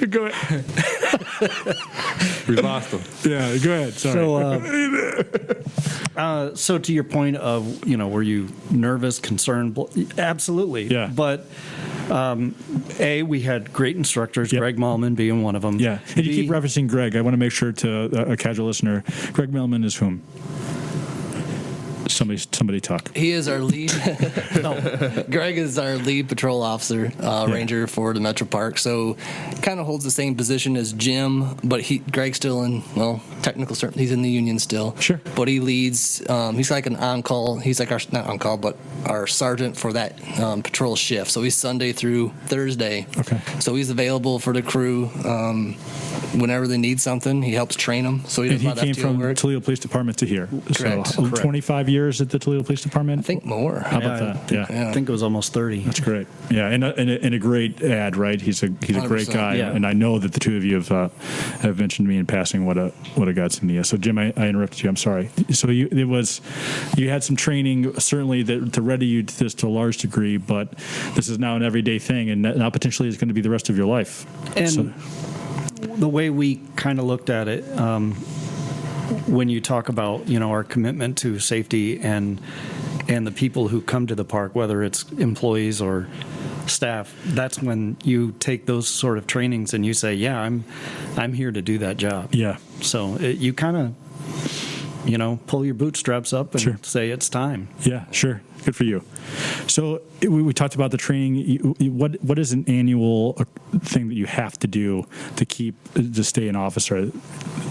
Go ahead. We lost him. Yeah, go ahead. Sorry. So to your point of, were you nervous, concerned? Absolutely. Yeah. But we had great instructors, Yep. Greg Malman being one of them. Yeah. And you keep referencing Greg. I want to make sure to a casual listener, Greg Millman is whom? Somebody talk. he is our lead. Greg is our lead patrol officer, ranger for the Metroparks. So kind of holds the same position as Jim, but Greg's still in, technical, he's in the union still. Sure. But he leads, he's like an on-call, he's like not on-call, but our sergeant for that patrol shift. So he's Sunday through Thursday. Okay. So he's available for the crew whenever they need something. He helps train them. So he And does he a lot of came FTO from work. Toledo Police Department to here. Correct. So 25 years at the Toledo Police Department? I think more. How about that? Yeah. I think it was almost 30. That's great. Yeah, and a great ad, right? He's a great 100%, guy, yeah. and I know that the two of you have mentioned to me in passing what a godsend he is. So Jim, I interrupted you. I'm sorry. So you had some training certainly to ready you to this to a large degree, but this is now an everyday thing, and now potentially it's going to be the rest of your life. And the way we kind of looked at it, when you talk about our commitment to safety and the people who come to the park, whether it's employees or staff, that's when you take those sort of trainings and you say, yeah, I'm here to do that job. Yeah. So you kind of pull your bootstraps up and Sure. say it's time. Yeah, sure. Good for you. So we talked about the training. What is an annual thing that you have to do to stay an officer?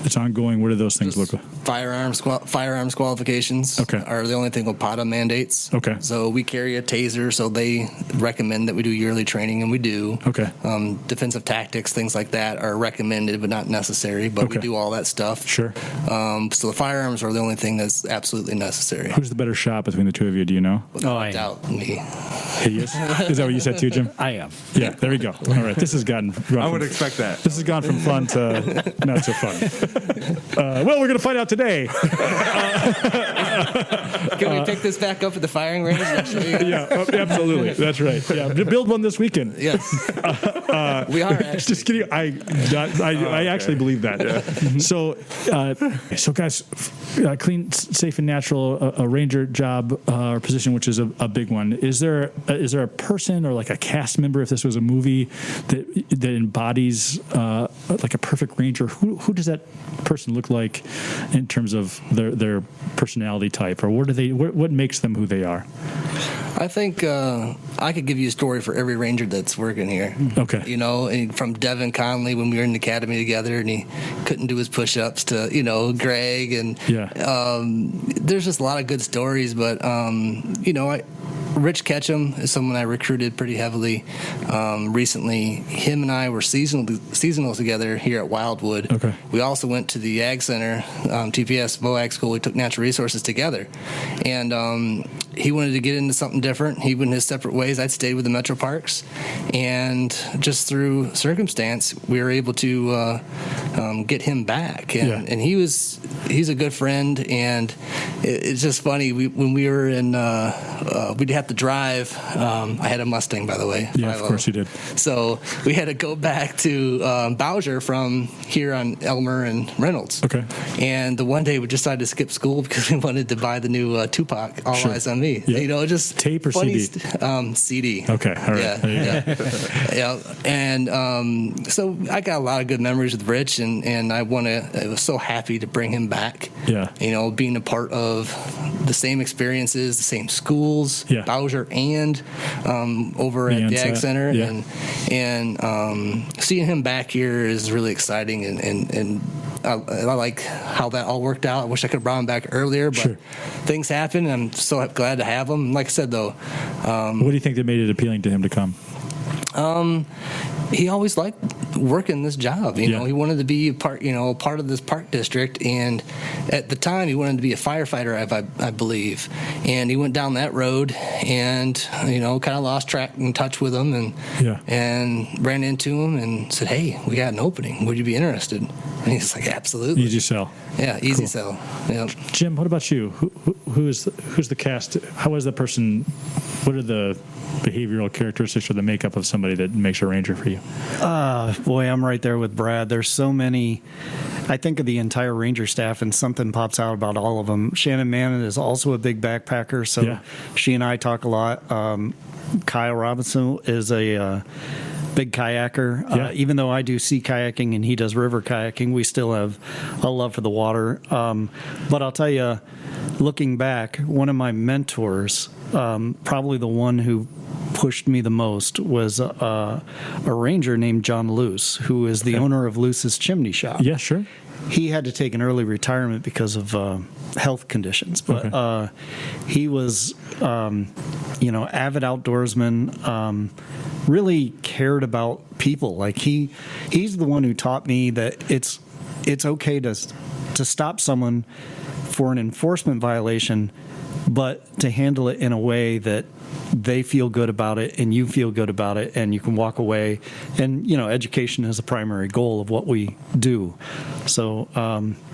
It's ongoing. What do those things look like? Firearms qualifications are the only thing with PATA mandates. Okay. So we carry a taser, so they recommend that we do yearly training, and we do. Okay. Defensive tactics, things like that are recommended but not necessary, but we do all that stuff. Sure. So the firearms are the only thing that's absolutely necessary. Who's the better shot between the two of you? Do you know? Without doubt, me. He is? Is that what you said too, Jim? I am. Yeah, there we go. All right, this has gone. I would expect that. This has gone from fun to not so fun. Well, we're going to find out today. Can we pick this back up at the firing range? Yeah, absolutely. That's right. Yeah, build one this weekend. Yes. We are actually. Just kidding. I actually believe that. Yeah. So guys, clean, safe, and natural, a ranger job or position, which is a big one. Is there a person or like a cast member, if this was a movie, that embodies like a perfect ranger? Who does that person look like in terms of their personality type, or what makes them who they are? I think I could give you a story for every ranger that's working here. Okay. You know, and from Devin Conley when we were in the academy together and he couldn't do his push-ups to, Greg. And there's just a lot of good stories. But, Rich Ketchum is someone I recruited pretty heavily recently. Him and I were seasonal together here at Wildwood. Okay. We also went to the Ag Center, TPS, VOAG School. We took natural resources together. And he wanted to get into something different. He went his separate ways. I'd stayed with the Metroparks. And just through circumstance, we were able to get him back. And he's a good friend. And it's just funny. When we were in, we'd have to drive. I had a Mustang, by the way. Yeah, of course you did. So we had to go back to Bowser from here on Elmer and Reynolds. Okay. And the one day we decided to skip school because we wanted to buy the new Tupac, All Eyes on Me. Yeah. Just tape or funny CD? CD. Okay, all right. Yeah. And so I got a lot of good memories with Rich, and I was so happy to bring him back. Yeah. Being a part of the same experiences, the same schools, Bowser and over at the Ag Center. Yeah. And seeing him back here is really exciting, and I like how that all worked out. I wish I could have brought him back earlier, but things happen, and I'm so glad to have him. Like I said, though, what do you think that made it appealing to him to come? He always liked working this job. He wanted to be part of this park district, and at the time he wanted to be a firefighter, I believe. And he went down that road, and kind of lost track and touch with him, and ran into him and said, "Hey, we got an opening. Would you be interested?" And he's like, "Absolutely." Easy sell. Yeah, easy sell. Yep. Jim, what about you? Who's the cast? How is the person? What are the behavioral characteristics or the makeup of somebody that makes a ranger for you? Boy, I'm right there with Brad. There's so many. I think of the entire ranger staff, and something pops out about all of them. Shannon Mannon is also a big backpacker, so she and I talk a lot. Kyle Robinson is a big kayaker. Even though I do sea kayaking and he does river kayaking, we still have a love for the water. But I'll tell you, looking back, one of my mentors, probably the one who pushed me the most, was a ranger named John Luce, who is the owner of Luce's Chimney Shop. Yeah, sure. He had to take an early retirement because of health conditions, but he was, avid outdoorsman. Really cared about people. Like he's the one who taught me that it's okay to stop someone for an enforcement violation, but to handle it in a way that they feel good about it and you feel good about it, and you can walk away. And education is a primary goal of what we do. So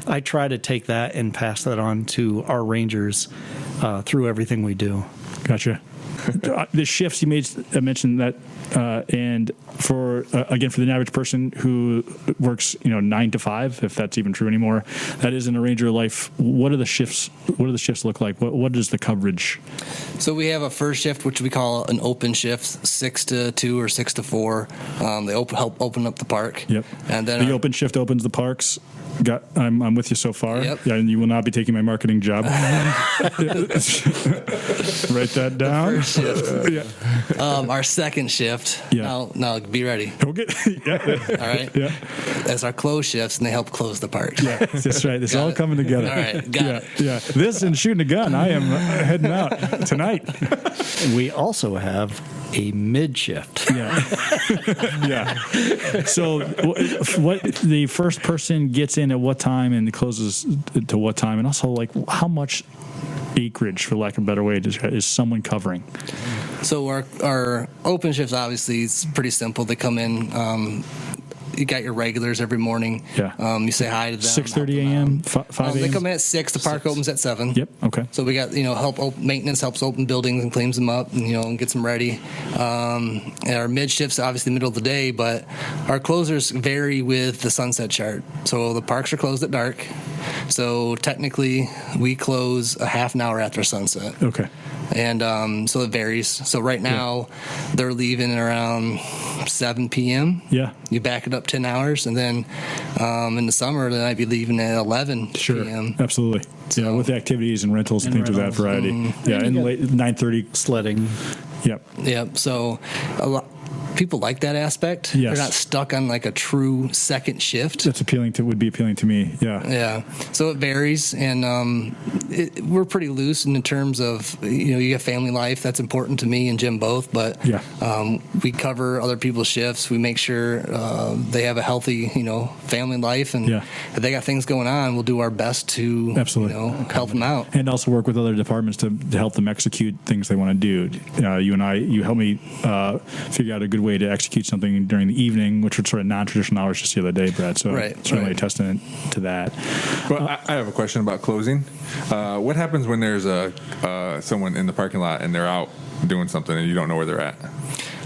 I try to take that and pass that on to our rangers through everything we do. Gotcha. the shifts you mentioned that, and for for the average person who works 9 to 5, if that's even true anymore, that isn't a Ranger life. What are the shifts? What do the shifts look like? What is the coverage? So we have a first shift, which we call an open shift, 6 to 2 or 6 to 4. They help open up the park. Yep. And then the open shift opens the parks. I'm with you so far. Yep. Yeah, and you will not be taking my marketing job. Write that down. First shift. Yeah. Our second shift. Yeah. Now be ready. Okay. Yeah. All right. Yeah. That's our close shifts, and they help close the park. Yeah, that's right. It's all coming together. All right. Got it. Yeah. This and shooting a gun. I am heading out tonight. We also have a mid shift. Yeah. Yeah. So, what the first person gets in at what time and closes to what time, and also like how much acreage, for lack of a better way, is someone covering? So our open shifts, obviously, it's pretty simple. They come in. You got your regulars every morning. Yeah. You say hi to them. 6:30 a.m. 5 a.m. They come in at 6. The park opens at 7. Yep. Okay. So we got maintenance helps open buildings and cleans them up and gets them ready. And our mid shifts obviously middle of the day, but our closers vary with the sunset chart. So the parks are closed at dark. So technically we close a half an hour after sunset. Okay. And so it varies. So right now they're leaving around 7 p.m. Yeah. You back it up 10 hours, and then in the summer they might be leaving at 11 p.m. Absolutely. So, with the activities and rentals and things of that variety. Mm-hmm. Yeah, and late 9:30 Sledding. Yep. So a lot. People like that aspect. Yes. They're not stuck on like a true second shift. That's would be appealing to me. Yeah. Yeah. So it varies, and we're pretty loose in terms of you have family life. That's important to me and Jim both. But we cover other people's shifts. We make sure they have a healthy family life, and if they got things going on, we'll do our best to help them out, and also work with other departments to help them execute things they want to do. You help me figure out a good way to execute something during the evening, which were sort of non-traditional hours just the other day, Brad. So certainly a testament to that. Well, I have a question about closing. What happens when there's someone in the parking lot and they're out doing something and you don't know where they're at?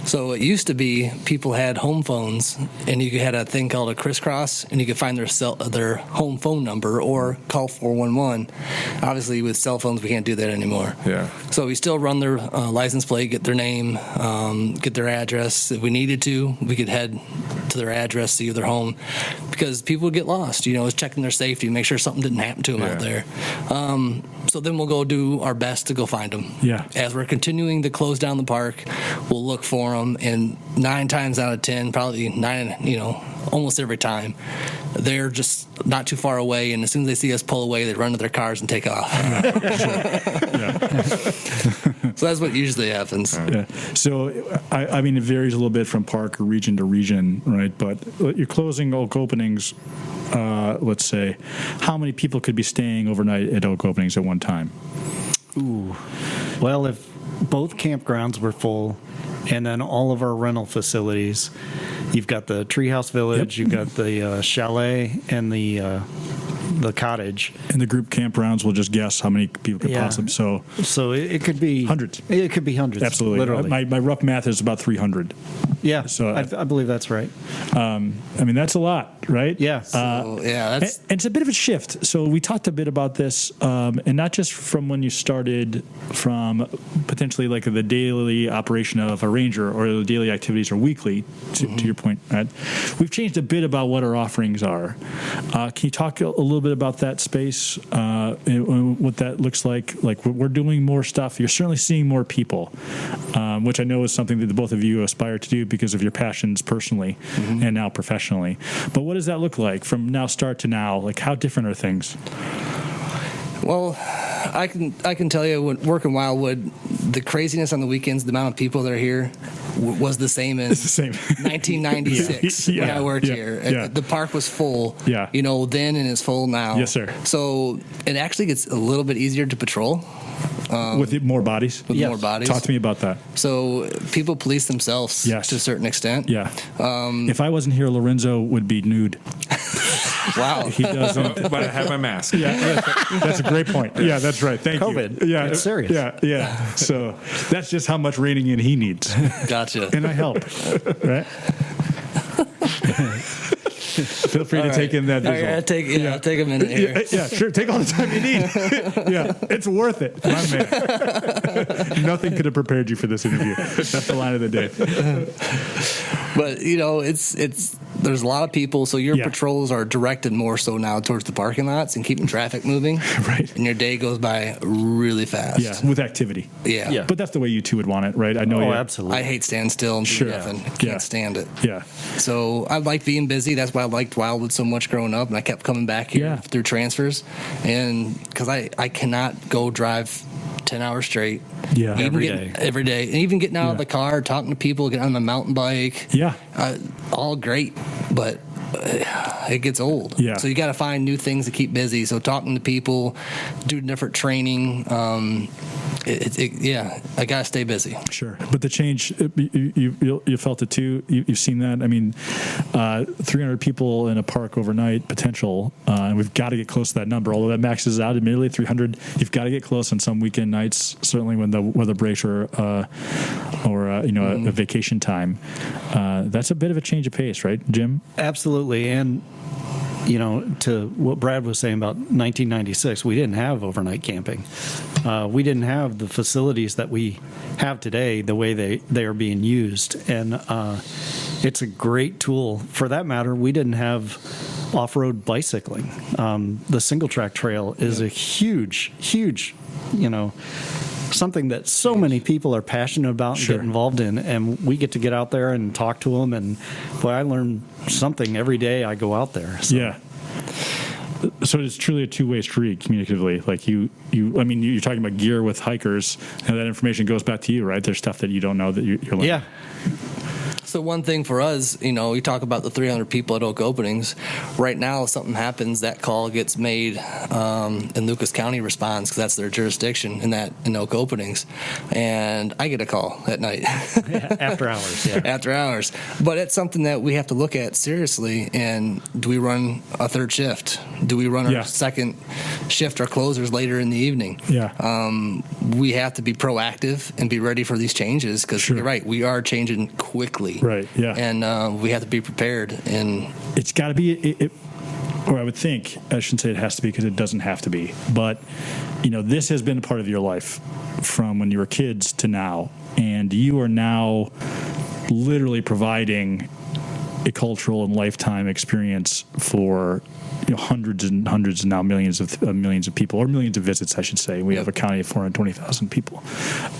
So it used to be people had home phones, and you had a thing called a crisscross, and you could find their home phone number or call 411. Obviously, with cell phones, we can't do that anymore. Yeah. So we still run their license plate, get their name, get their address. If we needed to, we could head to their address, see their home, because people would get lost. It's checking their safety, make sure something didn't happen to them out there. So then we'll go do our best to go find them. Yeah. As we're continuing to close down the park, we'll look for them, and 9 times out of 10, probably 9, almost every time, they're just not too far away, and as soon as they see us pull away, they run to their cars and take off. So that's what usually happens. Yeah. So, I mean, it varies a little bit from park or region to region, right? But you're closing Oak Openings, let's say, how many people could be staying overnight at Oak Openings at one time? Ooh. Well, if both campgrounds were full, and then all of our rental facilities, you've got the Treehouse Village, you've got the chalet, and the cottage. And the group campgrounds will just guess how many people could possibly. So it could be hundreds. It could be hundreds. Absolutely. Literally. My rough math is about 300. Yeah. So I believe that's right. I mean, that's a lot, right? Yeah. And it's a bit of a shift. So we talked a bit about this, and not just from when you started, from potentially like the daily operation of a ranger or the daily activities or weekly, to your point, Matt. We've changed a bit about what our offerings are. Can you talk a little bit about that space, and what that looks like? Like, we're doing more stuff. You're certainly seeing more people, which I know is something that the both of you aspire to do because of your passions personally and now professionally. But what does that look like from now start to now? Like, how different are things? Well, I can tell you, when working Wildwood, the craziness on the weekends, the amount of people that are here was the same as It's the same. 1996 when I worked here. Yeah. The park was full, Yeah. Then, and it's full now. Yes, sir. So it actually gets a little bit easier to patrol. With more bodies? With more bodies. Talk to me about that. So people police themselves Yes. to a certain extent. Yeah. If I wasn't here, Lorenzo would be nude. Wow. He doesn't. But I have my mask. Yeah, that's a great point. Yeah, that's right. Thank COVID. you. Yeah, It's serious. Yeah. So that's just how much reining in he needs, Gotcha. and I help. Right. Feel free to take in that visual. Take a minute here. Yeah, sure. Take all the time you need. Yeah, it's worth it, my man. Nothing could have prepared you for this interview. That's the line of the day. But there's a lot of people, so your Yeah. patrols are directed more so now towards the parking lots and keeping traffic moving. Right. And your day goes by really fast. Yeah, with activity. Yeah. Yeah. But that's the way you two would want it, right? I know. Oh, you. absolutely. I hate standing still and Sure. doing nothing. Yeah. Can't stand it. Yeah. So I like being busy. That's why I liked Wildwood so much growing up, and I kept coming back here Yeah. through transfers. And because I cannot go drive 10 hours straight. Yeah. Every Every day. And even getting out of Yeah. the car, talking to people, getting on my mountain bike. Yeah. All great, but it gets old. Yeah. So you got to find new things to keep busy. So talking to people, do different training. I got to stay busy. Sure, but the change, you felt it too. You've seen that. I mean, 300 people in a park overnight potential, and we've got to get close to that number. Although that maxes out, admittedly, 300. You've got to get close on some weekend nights. Certainly when the weather breaks or a vacation time. That's a bit of a change of pace, right, Jim? Absolutely. And, to what Brad was saying about 1996, we didn't have overnight camping. We didn't have the facilities that we have today the way they are being used. And it's a great tool. For that matter, we didn't have off-road bicycling. The single track trail is a huge, something that so many people are passionate about and Sure. get involved in, and we get to get out there and talk to them, and boy, I learn something every day I go out there. So. Yeah. So it's truly a two-way street communicatively. Like you're talking about gear with hikers, and that information goes back to you, right? There's stuff that you don't know that you're learning. Yeah. So one thing for us, we talk about the 300 people at Oak Openings. Right now, if something happens, that call gets made, and Lucas County responds because that's their jurisdiction in Oak Openings. And I get a call at night. After hours, yeah. After hours. But it's something that we have to look at seriously. And do we run a third shift? Do we run our second shift or closers later in the evening? Yeah. We have to be proactive and be ready for these changes because Sure. you're right, we are changing quickly. Right, yeah. And we have to be prepared. And It's got to be, or I would think, I shouldn't say it has to be because it doesn't have to be, but this has been a part of your life from when you were kids to now, and you are now literally providing a cultural and lifetime experience for hundreds and hundreds and now millions of people, or millions of visits, I should say. We have a county of 420,000 people.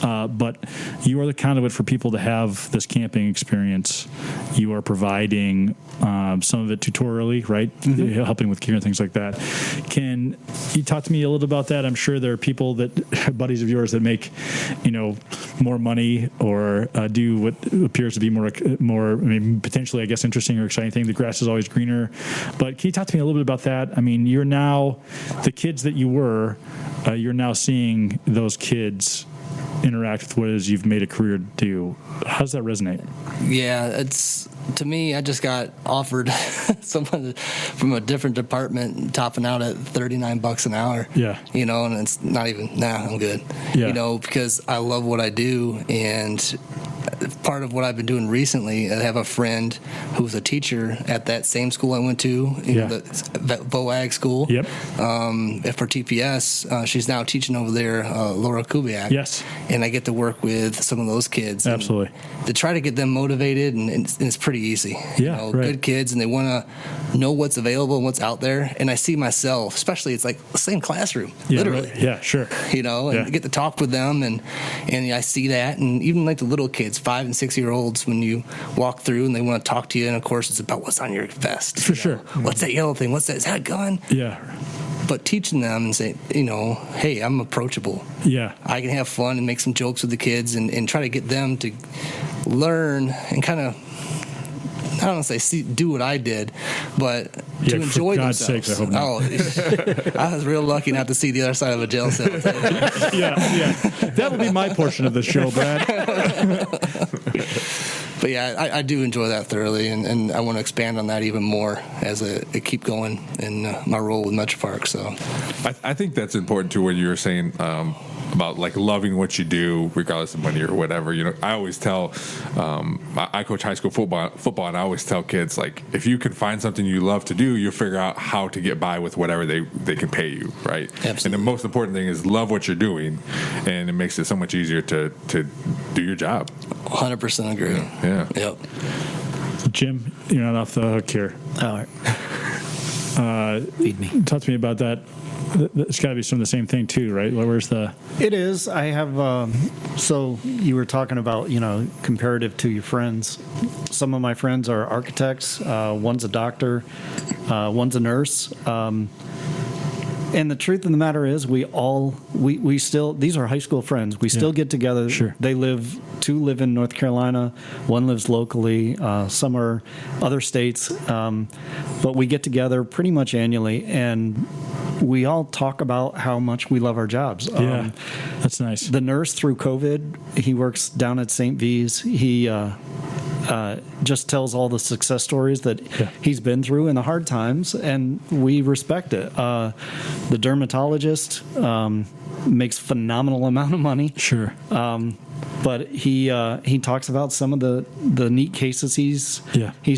But you are the conduit for people to have this camping experience. You are providing some of it tutorially, right? Mm-hmm. Helping with gear and things like that. Can you talk to me a little about that? I'm sure there are people buddies of yours that make, more money or do what appears to be more, potentially, I guess, interesting or exciting thing. The grass is always greener. But can you talk to me a little bit about that? I mean, you're now, the kids that you were, you're now seeing those kids interact with what it is you've made a career to do. How does that resonate? yeah, to me, I just got offered someone from a different department topping out at $39 an hour. Yeah. And it's not even, I'm good. Yeah. Because I love what I do. And part of what I've been doing recently, I have a friend who's a teacher at that same school I went to, the VOAG school. Yep. For TPS, she's now teaching over there, Laura Kubiak. Yes. And I get to work with some of those kids. Absolutely. To try to get them motivated, and it's pretty easy. Yeah, right. Good kids, and they want to know what's available and what's out there. And I see myself, especially, it's like the same classroom, literally. Right. Yeah, sure. And get to talk with them, and I see that, and even like the little kids, 5 and 6 year olds, when you walk through and they want to talk to you, and of course it's about what's on your vest. For sure. What's that yellow thing? What's that? Is that a gun? Yeah. But teaching them and say, hey, I'm approachable. Yeah. I can have fun and make some jokes with the kids and try to get them to learn and kind of, I don't want to say do what I did, but to enjoy for God's themselves. sakes, I hope not. I was real lucky not to see the other side of a jail cell. Yeah. That will be my portion of the show, Brad. but yeah, I do enjoy that thoroughly, and I want to expand on that even more as I keep going in my role with Metroparks. So I think that's important too. When you were saying about like loving what you do, regardless of money or whatever. I always tell, I coach high school football, and I always tell kids, like, if you can find something you love to do, you'll figure out how to get by with whatever they can pay you, right? Absolutely. And the most important thing is love what you're doing, and it makes it so much easier to do your job. 100% agree. Yeah. Yep. Jim, you're not off the hook here. All right. Feed me. Talk to me about that. It's got to be some of the same thing too, right? Where's the? It is. I have. So you were talking about, comparative to your friends. Some of my friends are architects. One's a doctor. One's a nurse. And the truth of the matter is, we still, these are high school friends. We still get together. Sure. Two live in North Carolina. One lives locally. Some are other states. But we get together pretty much annually, and we all talk about how much we love our jobs. Yeah, that's nice. The nurse through COVID, he works down at St. V's. He just tells all the success stories that he's been through and the hard times, and we respect it. The dermatologist makes phenomenal amount of money. Sure. But he talks about some of the neat cases he's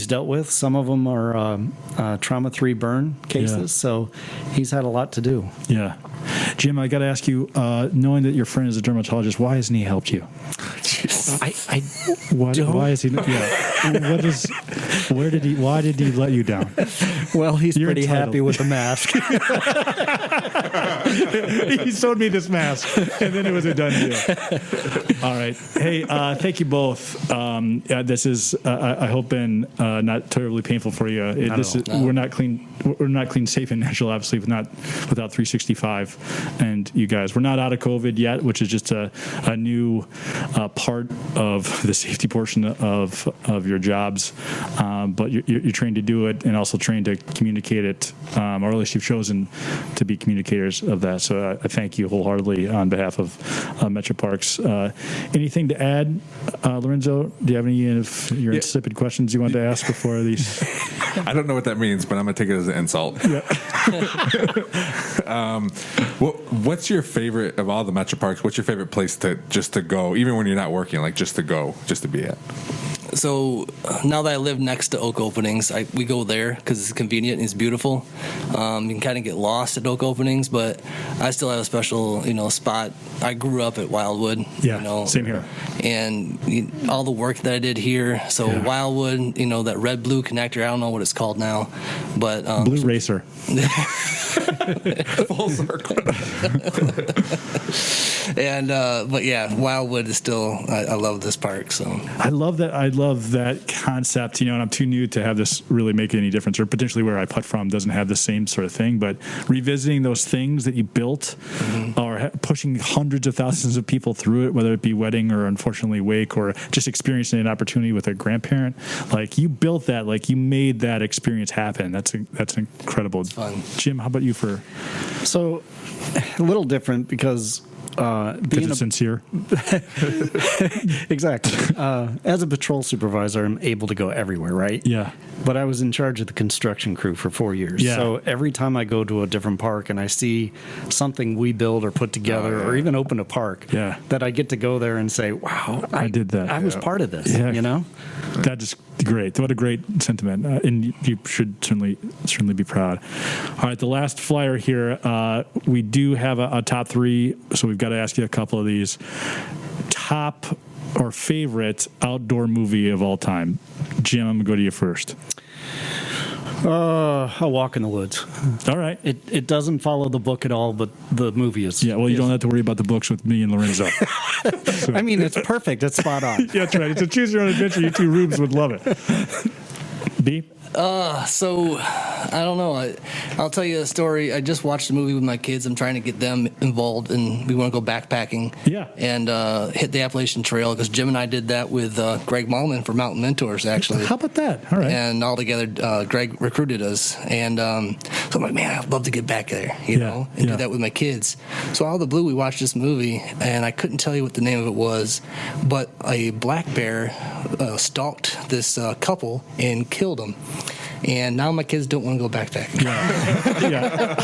dealt with. Some of them are trauma-3 burn cases, so he's had a lot to do. Yeah. Jim, I got to ask you, knowing that your friend is a dermatologist, why hasn't he helped you? Why is he? Yeah. Why did he let you down? Well, he's You're pretty entitled. happy with the mask. He sold me this mask, and then it was a done deal. All right. Hey, thank you both. This is, I hope, been not terribly painful for you. We're not clean, safe, and natural, obviously, without 365 and you guys. We're not out of COVID yet, which is just a new part of the safety portion of your jobs. But you're trained to do it, and also trained to communicate it, or at least you've chosen to be communicators of that. So I thank you wholeheartedly on behalf of Metroparks. Anything to add, Lorenzo? Do you have any of your insipid questions you wanted to ask before these? I don't know what that means, but I'm going to take it as an insult. Yeah. What's your favorite of all the Metroparks? What's your favorite place to go, even when you're not working, like just to be at? So now that I live next to Oak Openings, we go there because it's convenient and it's beautiful. You can kind of get lost at Oak Openings, but I still have a special, spot. I grew up at Wildwood. Yeah, same here. And all the work that I did here. So Wildwood, that red-blue connector, I don't know what it's called now, but Blue Racer. Full circle. And but yeah, Wildwood is still. I love this park. So I love that concept. And I'm too new to have this really make any difference, or potentially where I putt from doesn't have the same sort of thing. But revisiting those things that you built, or pushing hundreds of thousands of people through it, whether it be wedding or unfortunately wake, or just experiencing an opportunity with a grandparent, like you built that, like you made that experience happen. That's incredible. It's fun. Jim, how about you? So a little different because being it's sincere. Exactly. As a patrol supervisor, I'm able to go everywhere, right? Yeah. But I was in charge of the construction crew for 4 years. Yeah. So every time I go to a different park and I see something we build or put together or even open a park, that I get to go there and say, wow, I did that. I was part of this, That is great. What a great sentiment. And you should certainly be proud. All right, the last flyer here, we do have a top three, so we've got to ask you a couple of these. Top or favorite outdoor movie of all time? Jim, I'm going to go to you first. A Walk in the Woods. All right. It doesn't follow the book at all, but the movie is. Yeah, well, you don't have to worry about the books with me and Lorenzo. So. I mean, it's perfect. It's spot on. Yeah, that's right. It's a choose your own adventure. You two rubes would love it. B? So I don't know. I'll tell you a story. I just watched a movie with my kids. I'm trying to get them involved, and we want to go backpacking. Yeah. And hit the Appalachian Trail, because Jim and I did that with Greg Malman for Mountain Mentors, actually. How about that? All right. And all together, Greg recruited us. And so I'm like, man, I'd love to get back there, you know, and do that with my kids. So out of the blue, we watched this movie, and I couldn't tell you what the name of it was, but a black bear stalked this couple and killed them. And now my kids don't want to go backpacking. Yeah.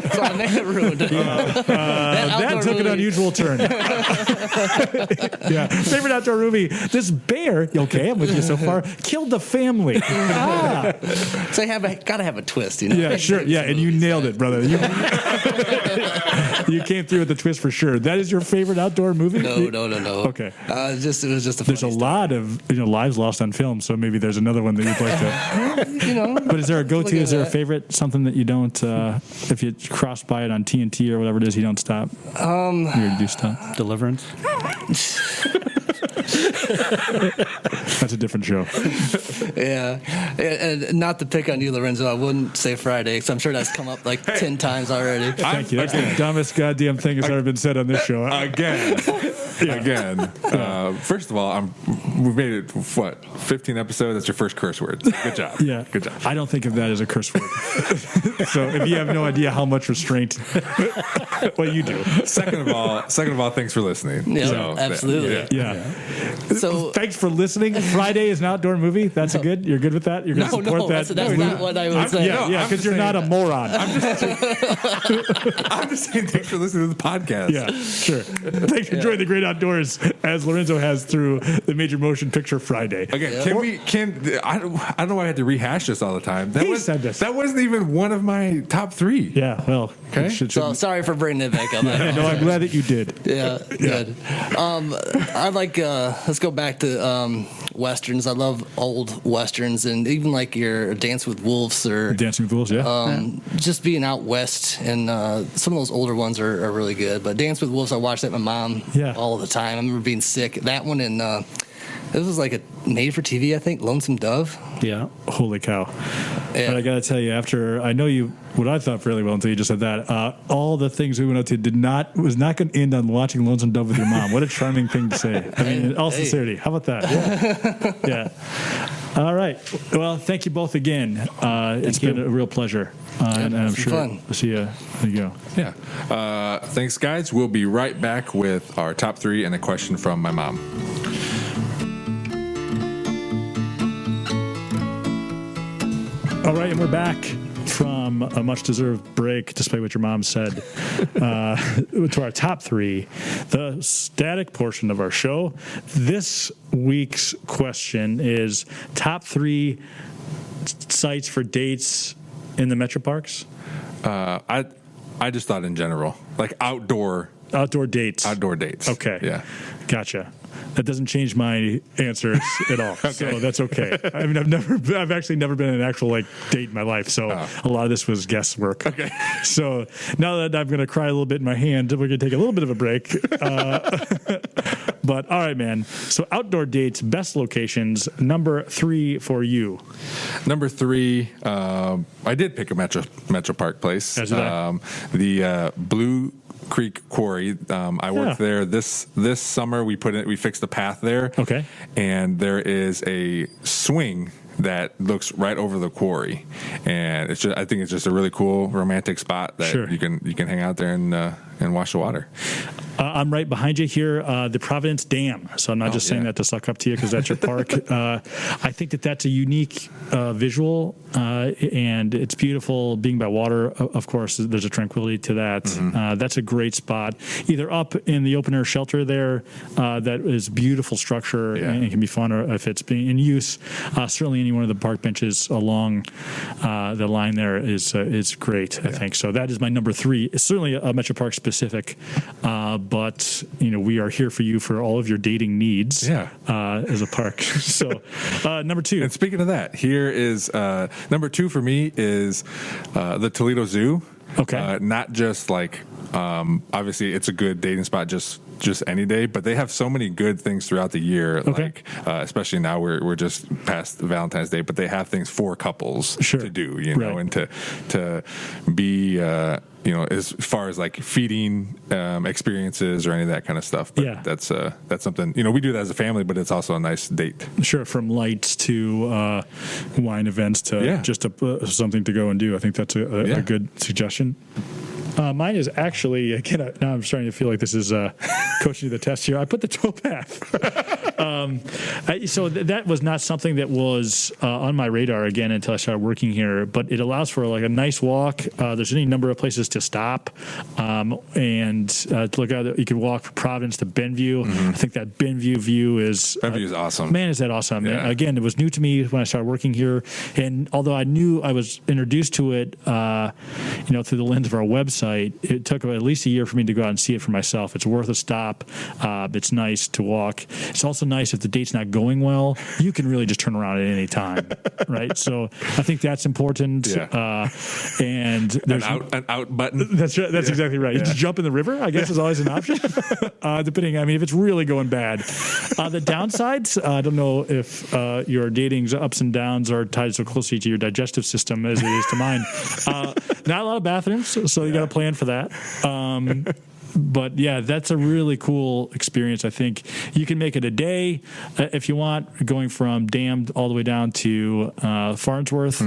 So I may have ruined it. That took an unusual turn. Yeah. Favorite outdoor movie. This bear, okay, I'm with you so far, killed the family. So I gotta have a twist, you know? Yeah, sure. Yeah, and you nailed it, brother. You came through with the twist for sure. That is your favorite outdoor movie? No. Okay. It was just a There's a funny lot of lives lost on film, so maybe there's another one that you'd like to. story. You know. But is there a go-to? Look at Is there a that. favorite? Something that you don't, if you cross by it on TNT or whatever it is, you don't stop? Or you do stop? Deliverance. That's a different show. Yeah, and not to pick on you, Lorenzo, I wouldn't say Friday, because I'm sure that's come up like 10 times already. Thank you. That's the dumbest goddamn thing that's ever been said on this show. Again. First of all, we've made it, 15 episodes? That's your first curse word. Good job. Yeah. Good job. I don't think of that as a curse word. So if you have no idea how much restraint, well, you do. Second of all, thanks for listening. Yeah, So, absolutely. Yeah. So Thanks for listening. Friday is an outdoor movie. That's good. You're good with that? You're going to support that? that's not what I would say. Yeah, I'm because just you're not a saying moron. I'm just saying thanks for listening to the podcast. Yeah, sure. Thanks for enjoying the great outdoors, as Lorenzo has through the Major Motion Picture Friday. Again, I don't know why I had to rehash this all the time. He said this. That wasn't even one of my top 3. Yeah, well, Okay. So sorry for bringing it back up. Yeah, no, I'm glad that you did. Yeah, good. I like. Let's go back to westerns. I love old westerns, and even like your Dance with Wolves or Dancing with Wolves, yeah. just being out west. And some of those older ones are really good. But Dance with Wolves, I watched that with my mom all the time. I remember being sick. That one, and it was like a made for TV, I think, Lonesome Dove. Yeah. Holy cow. Yeah. But I got to tell you, after I know you, what I thought fairly well until you just said that, all the things we went out to was not going to end on watching Lonesome Dove with your mom. What a charming thing to say. I mean, in all sincerity. How about that? Yeah. All right. Well, thank you both again. It's been a real pleasure. And I'm sure fun. we'll see you. There you go. Yeah. Thanks, guys. We'll be right back with our top 3 and a question from my mom. All right, and we're back from a much-deserved break, despite what your mom said, to our top 3, the static portion of our show. This week's question is top 3 sites for dates in the Metroparks. I just thought in general, like outdoor dates. Outdoor dates. Okay. Yeah. Gotcha. That doesn't change my answers at all. So that's okay. I mean, I've actually never been in an actual date in my life. So a lot of this was guesswork. Okay. So now that I'm going to cry a little bit in my hand, we're going to take a little bit of a break. But all right, man. So outdoor dates, best locations, number 3 for you. Number 3, I did pick a Metro Park place. As did I. The Blue Creek Quarry. I worked there this summer. We fixed the path there. Okay. And there is a swing that looks right over the quarry, and I think it's just a really cool romantic spot that you can hang out there and watch the water. I'm right behind you here, the Providence Dam. So I'm not just saying that to suck up to you because that's your park. I think that's a unique visual, and it's beautiful being by water. Of course, there's a tranquility to that. Mm-hmm. That's a great spot. Either up in the open air shelter there, that is beautiful structure and can be fun, or if it's being in use, certainly any one of the park benches along the line there is great. I think so. That is my number 3. It's certainly a Metro Park specific. But we are here for you for all of your dating needs as a park. So number 2. And speaking of that, here is number 2 for me is the Toledo Zoo. Okay. Not just like, obviously it's a good dating spot just any day, but they have so many good things throughout the year. Okay. Like, especially now we're just past Valentine's Day, but they have things for couples to do, you know, and to be, as far as like feeding experiences or any of that kind of stuff. But that's something, we do that as a family, but it's also a nice date. Sure. From lights to wine events to just something to go and do. I think that's a good suggestion. Mine is actually, again, now I'm starting to feel like this is coaching to the test here. I put the towpath. So that was not something that was on my radar again until I started working here, but it allows for like a nice walk. There's any number of places to stop and to look out. You can walk from Providence to Benview. I think that Benview view is awesome. Man, is that awesome. Yeah. Again, it was new to me when I started working here. And although I knew I was introduced to it, through the lens of our website, it took at least a year for me to go out and see it for myself. It's worth a stop. It's nice to walk. It's also nice if the date's not going well, you can really just turn around at any time, right? So I think that's important. Yeah. And there's an out button. That's right. That's exactly right. You just jump in the river, I guess, is always an option. Depending, if it's really going bad. The downsides, I don't know if your dating's ups and downs are tied so closely to your digestive system as it is to mine. Not a lot of bathrooms, so you got to plan for that. But yeah, that's a really cool experience. I think you can make it a day if you want, going from Damned all the way down to Farnsworth,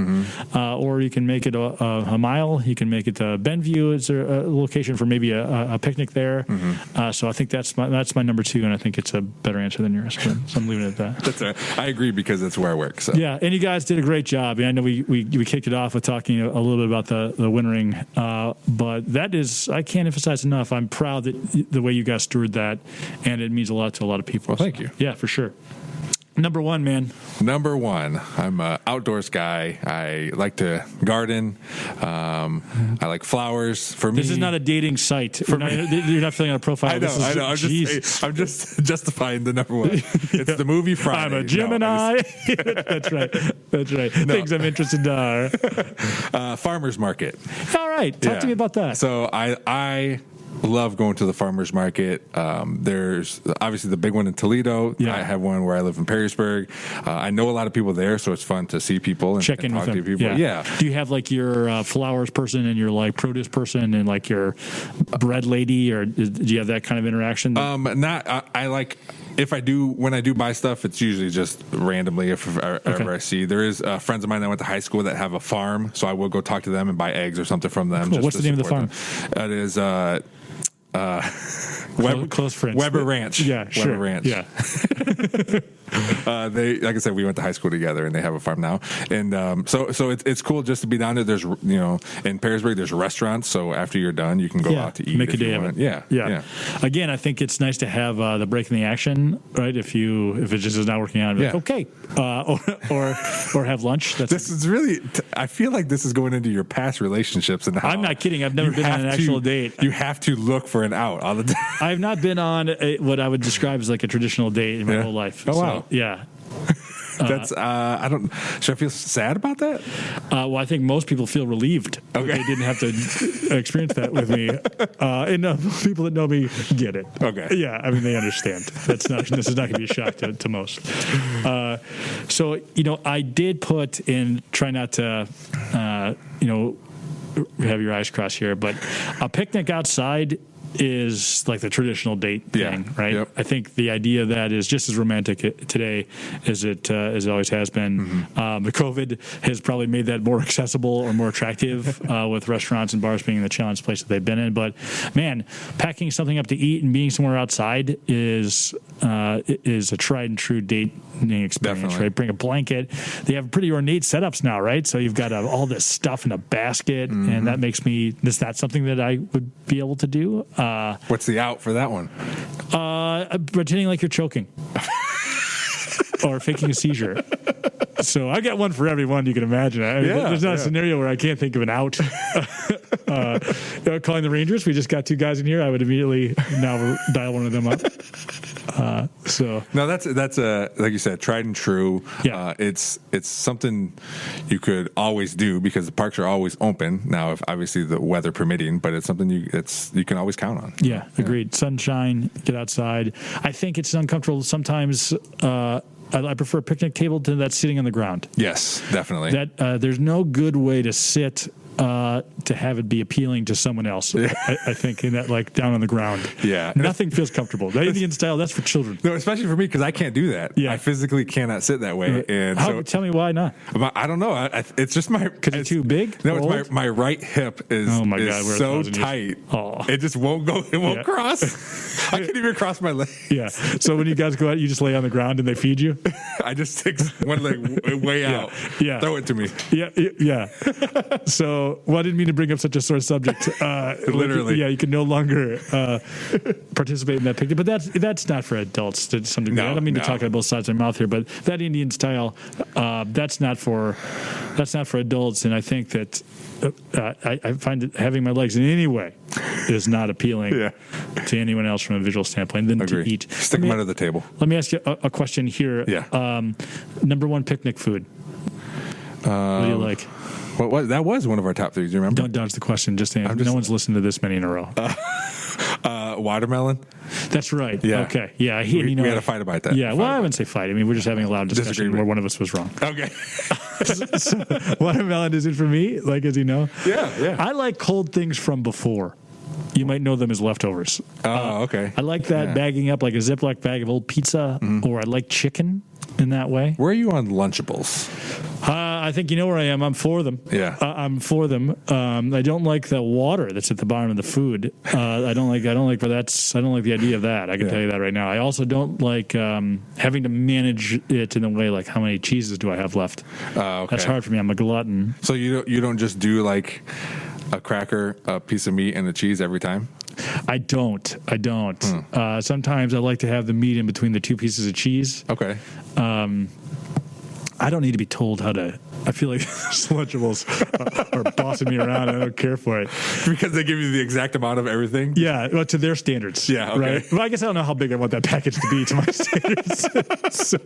or you can make it a mile. You can make it to Benview. It's a location for maybe a picnic there. So I think that's my number 2, and I think it's a better answer than yours. So I'm leaving it at that. That's right. I agree because that's where I work. So yeah, and you guys did a great job. I know we kicked it off with talking a little bit about the wintering, but that is, I can't emphasize enough. I'm proud that the way you guys steward that, and it means a lot to a lot of people. Well, thank you. Yeah, for sure. Number 1, man. Number 1, I'm an outdoors guy. I like to garden. I like flowers. For me, this is not a dating site. You're not filling out a profile. I know. I'm just justifying the number 1. It's the movie Friday. I'm a Gemini. That's right. No. Things I'm interested in. Farmers market. All right. Talk to me about that. So I love going to the farmers market. There's obviously the big one in Toledo. Yeah. I have one where I live in Perrysburg. I know a lot of people there, so it's fun to see people and check in talk with them. to people. Yeah. Do you have like your flowers person and your like produce person and like your bread lady, or do you have that kind of interaction? I like. If I do, when I do buy stuff, it's usually just randomly if ever I see. There is friends of mine that went to high school that have a farm, so I will go talk to them and buy eggs or something from them. Cool. What's the name of the farm? It is close friends. Weber Ranch. Yeah, Weber sure. Ranch. Yeah. They, like I said, we went to high school together, and they have a farm now. And so it's cool just to be down there. There's in Perrysburg, there's restaurants. So after you're done, you can go out to eat. Make a day of it. Yeah. Again, I think it's nice to have the break in the action, right? If it just is not working out, like, okay, or have lunch. This is really. I feel like this is going into your past relationships and how. I'm not kidding. I've never been on an actual date. You have to look for an out all the time. I've not been on what I would describe as like a traditional date in my whole life. Oh, wow. Yeah. That's I don't. Should I feel sad about that? Well, I think most people feel relieved that they didn't have to experience that with me. And people that know me get it. Okay. Yeah, they understand. This is not going to be a shock to most. So I did put in, try not to have your eyes crossed here, but a picnic outside is like the traditional date thing, right? Yep. I think the idea of that is just as romantic today as it always has been. The COVID has probably made that more accessible or more attractive with restaurants and bars being the challenged place that they've been in. But man, packing something up to eat and being somewhere outside is a tried and true dating experience. Definitely. Right? Bring a blanket. They have pretty ornate setups now, right? So you've got all this stuff in a basket, and that makes me. Is that something that I would be able to do? What's the out for that one? Pretending like you're choking or faking a seizure. So I got one for everyone you can imagine. There's not a scenario where I can't think of an out. Calling the Rangers, we just got 2 guys in here. I would immediately now dial one of them up. So No, that's like you said, tried and true. Yeah. It's something you could always do because the parks are always open now, if obviously the weather permitting. But it's something you can always count on. yeah, agreed. Sunshine, get outside. I think it's uncomfortable sometimes. I prefer a picnic table to that sitting on the ground. Yes, definitely. That there's no good way to sit to have it be appealing to someone else. I think in that, like, down on the ground. Yeah. Nothing feels comfortable. That Indian style, that's for children. No, especially for me because I can't do that. Yeah. I physically cannot sit that way. And so Tell me why not? I don't know. It's just my Because you're too big? No, Old? it's my right hip is, Oh my is God, we're so 1,000 years. tight. Oh. It just won't go. It won't Yeah. cross. I can't even cross my leg. Yeah. So when you guys go out, you just lay on the ground and they feed you? I just take one leg way out. Yeah. Throw it to me. Yeah. So, well, I didn't mean to bring up such a sore subject. Literally. Yeah, you can no longer participate in that picnic. But that's not for adults to some degree. No, I don't mean to no. talk out both sides of my mouth here, but that Indian style, that's not for adults. And I think that I find that having my legs in any way is not appealing Yeah. to anyone else from a visual standpoint than Agree. to eat. Stick them under the table. Let me ask you a question here. Yeah. Number one picnic food. What do you like? That was one of our top 3. Do you remember? Don't dodge the question. Just answer. No one's listened to this many in a row. Watermelon. That's right. Yeah. Okay. Yeah. We had a fight about that. Yeah. Well, I wouldn't say fight. I mean, we're just having a loud discussion Disagreement. where one of us was wrong. Okay. So, watermelon is it for me? Like, as you know. Yeah. I like cold things from before. You might know them as leftovers. Oh, okay. I like that Yeah. bagging up like a Ziploc bag of old pizza, or I like chicken in that way. Where are you on Lunchables? I think you know where I am. I'm for them. Yeah. I'm for them. I don't like the water that's at the bottom of the food. I don't like the idea of that. I can tell you that right now. I also don't like having to manage it in a way like how many cheeses do I have left. Okay. That's hard for me. I'm a glutton. So you don't just do like a cracker, a piece of meat, and a cheese every time? I don't. Sometimes I like to have the meat in between the 2 pieces of cheese. Okay. I don't need to be told how to. I feel like Lunchables are bossing me around. I don't care for it. Because they give you the exact amount of everything? Yeah, well, to their standards. Yeah, okay. Right? Well, I guess I don't know how big I want that package to be to my standards. So,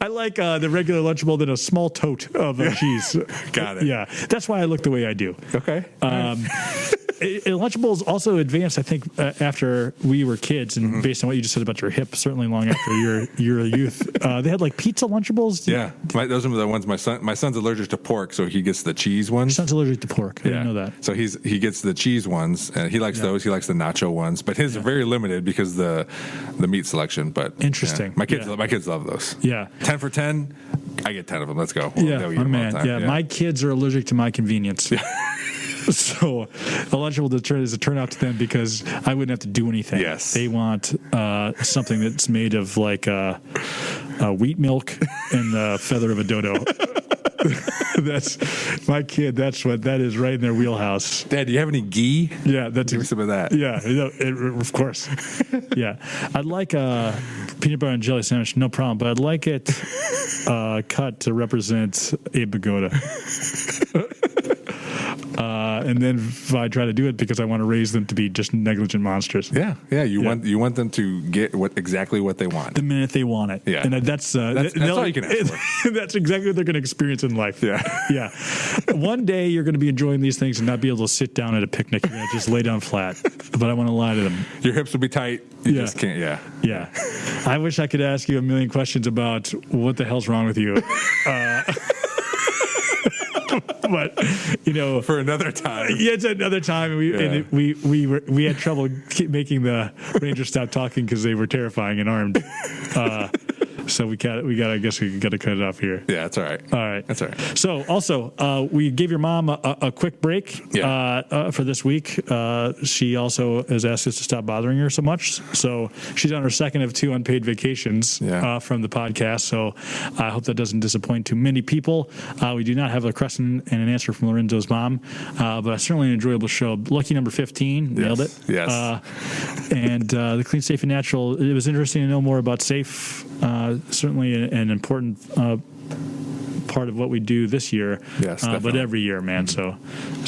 I like the regular Lunchable than a small tote of cheese. Got it. Yeah, that's why I look the way I do. Okay. Lunchables also advanced, I think, after we were kids, and based on what you just said about your hip, certainly long after your youth. They had like pizza Lunchables. Yeah. Those are the ones my son's allergic to pork, so he gets the cheese ones. Your son's allergic to pork. I didn't know that. So he gets the cheese ones, and he likes those. He likes the nacho ones, but his are very limited because the meat selection. But Interesting. Yeah, my kids love those. Yeah. 10 for 10. I get 10 of them. Let's go. Yeah, They'll eat my them all man. the time. Yeah, my kids are allergic to my convenience. So a Lunchable is a turnout to them because I wouldn't have to do anything. Yes. They want something that's made of like wheat milk and the feather of a dodo. That's my kid. That is right in their wheelhouse. Dad, do you have any ghee? Yeah, that's Give me some of that. Yeah, of course. Yeah, I'd like a peanut butter and jelly sandwich, no problem. But I'd like it cut to represent a pagoda. And then if I try to do it because I want to raise them to be just negligent monsters. Yeah. You want them to get exactly what they want The minute they want it. Yeah. And that's all you can ask for. That's exactly what they're going to experience in life. Yeah. Yeah. One day you're going to be enjoying these things and not be able to sit down at a picnic. You're going to just lay down flat. But I want to lie to them. Your hips will be tight. You just can't. Yeah. Yeah. I wish I could ask you a million questions about what the hell's wrong with you. But for another time. Yeah, it's another time. We had trouble making the Rangers stop talking because they were terrifying and armed. So we got. I guess we got to cut it off here. Yeah, that's all right. All right. That's all right. So also, we gave your mom a quick break for this week. She also has asked us to stop bothering her so much. So she's on her second of 2 unpaid vacations from the podcast. So I hope that doesn't disappoint too many people. We do not have a question and an answer from Lorenzo's mom, but certainly an enjoyable show. Lucky number 15, nailed it. Yes. And the Clean, Safe, and Natural. It was interesting to know more about SAFE. Certainly an important part of what we do this year. Yes, but every year, man. So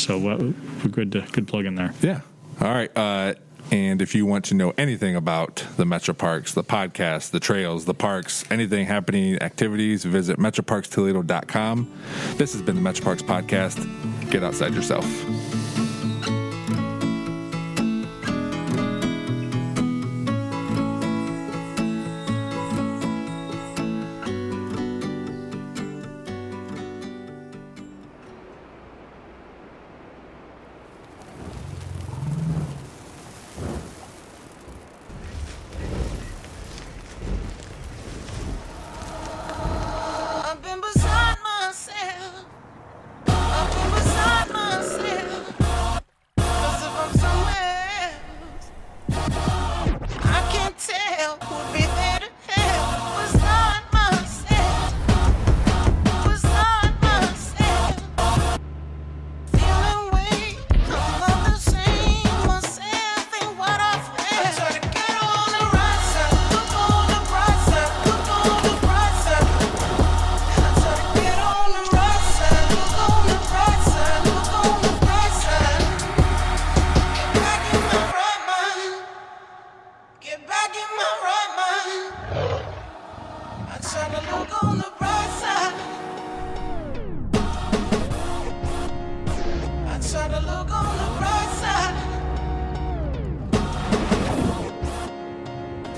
we're good plug in there. Yeah. All right. And if you want to know anything about the Metroparks, the podcast, the trails, the parks, anything happening, activities, visit metroparkstoledo.com. This has been the Metroparks Podcast. Get outside yourself.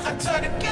I try to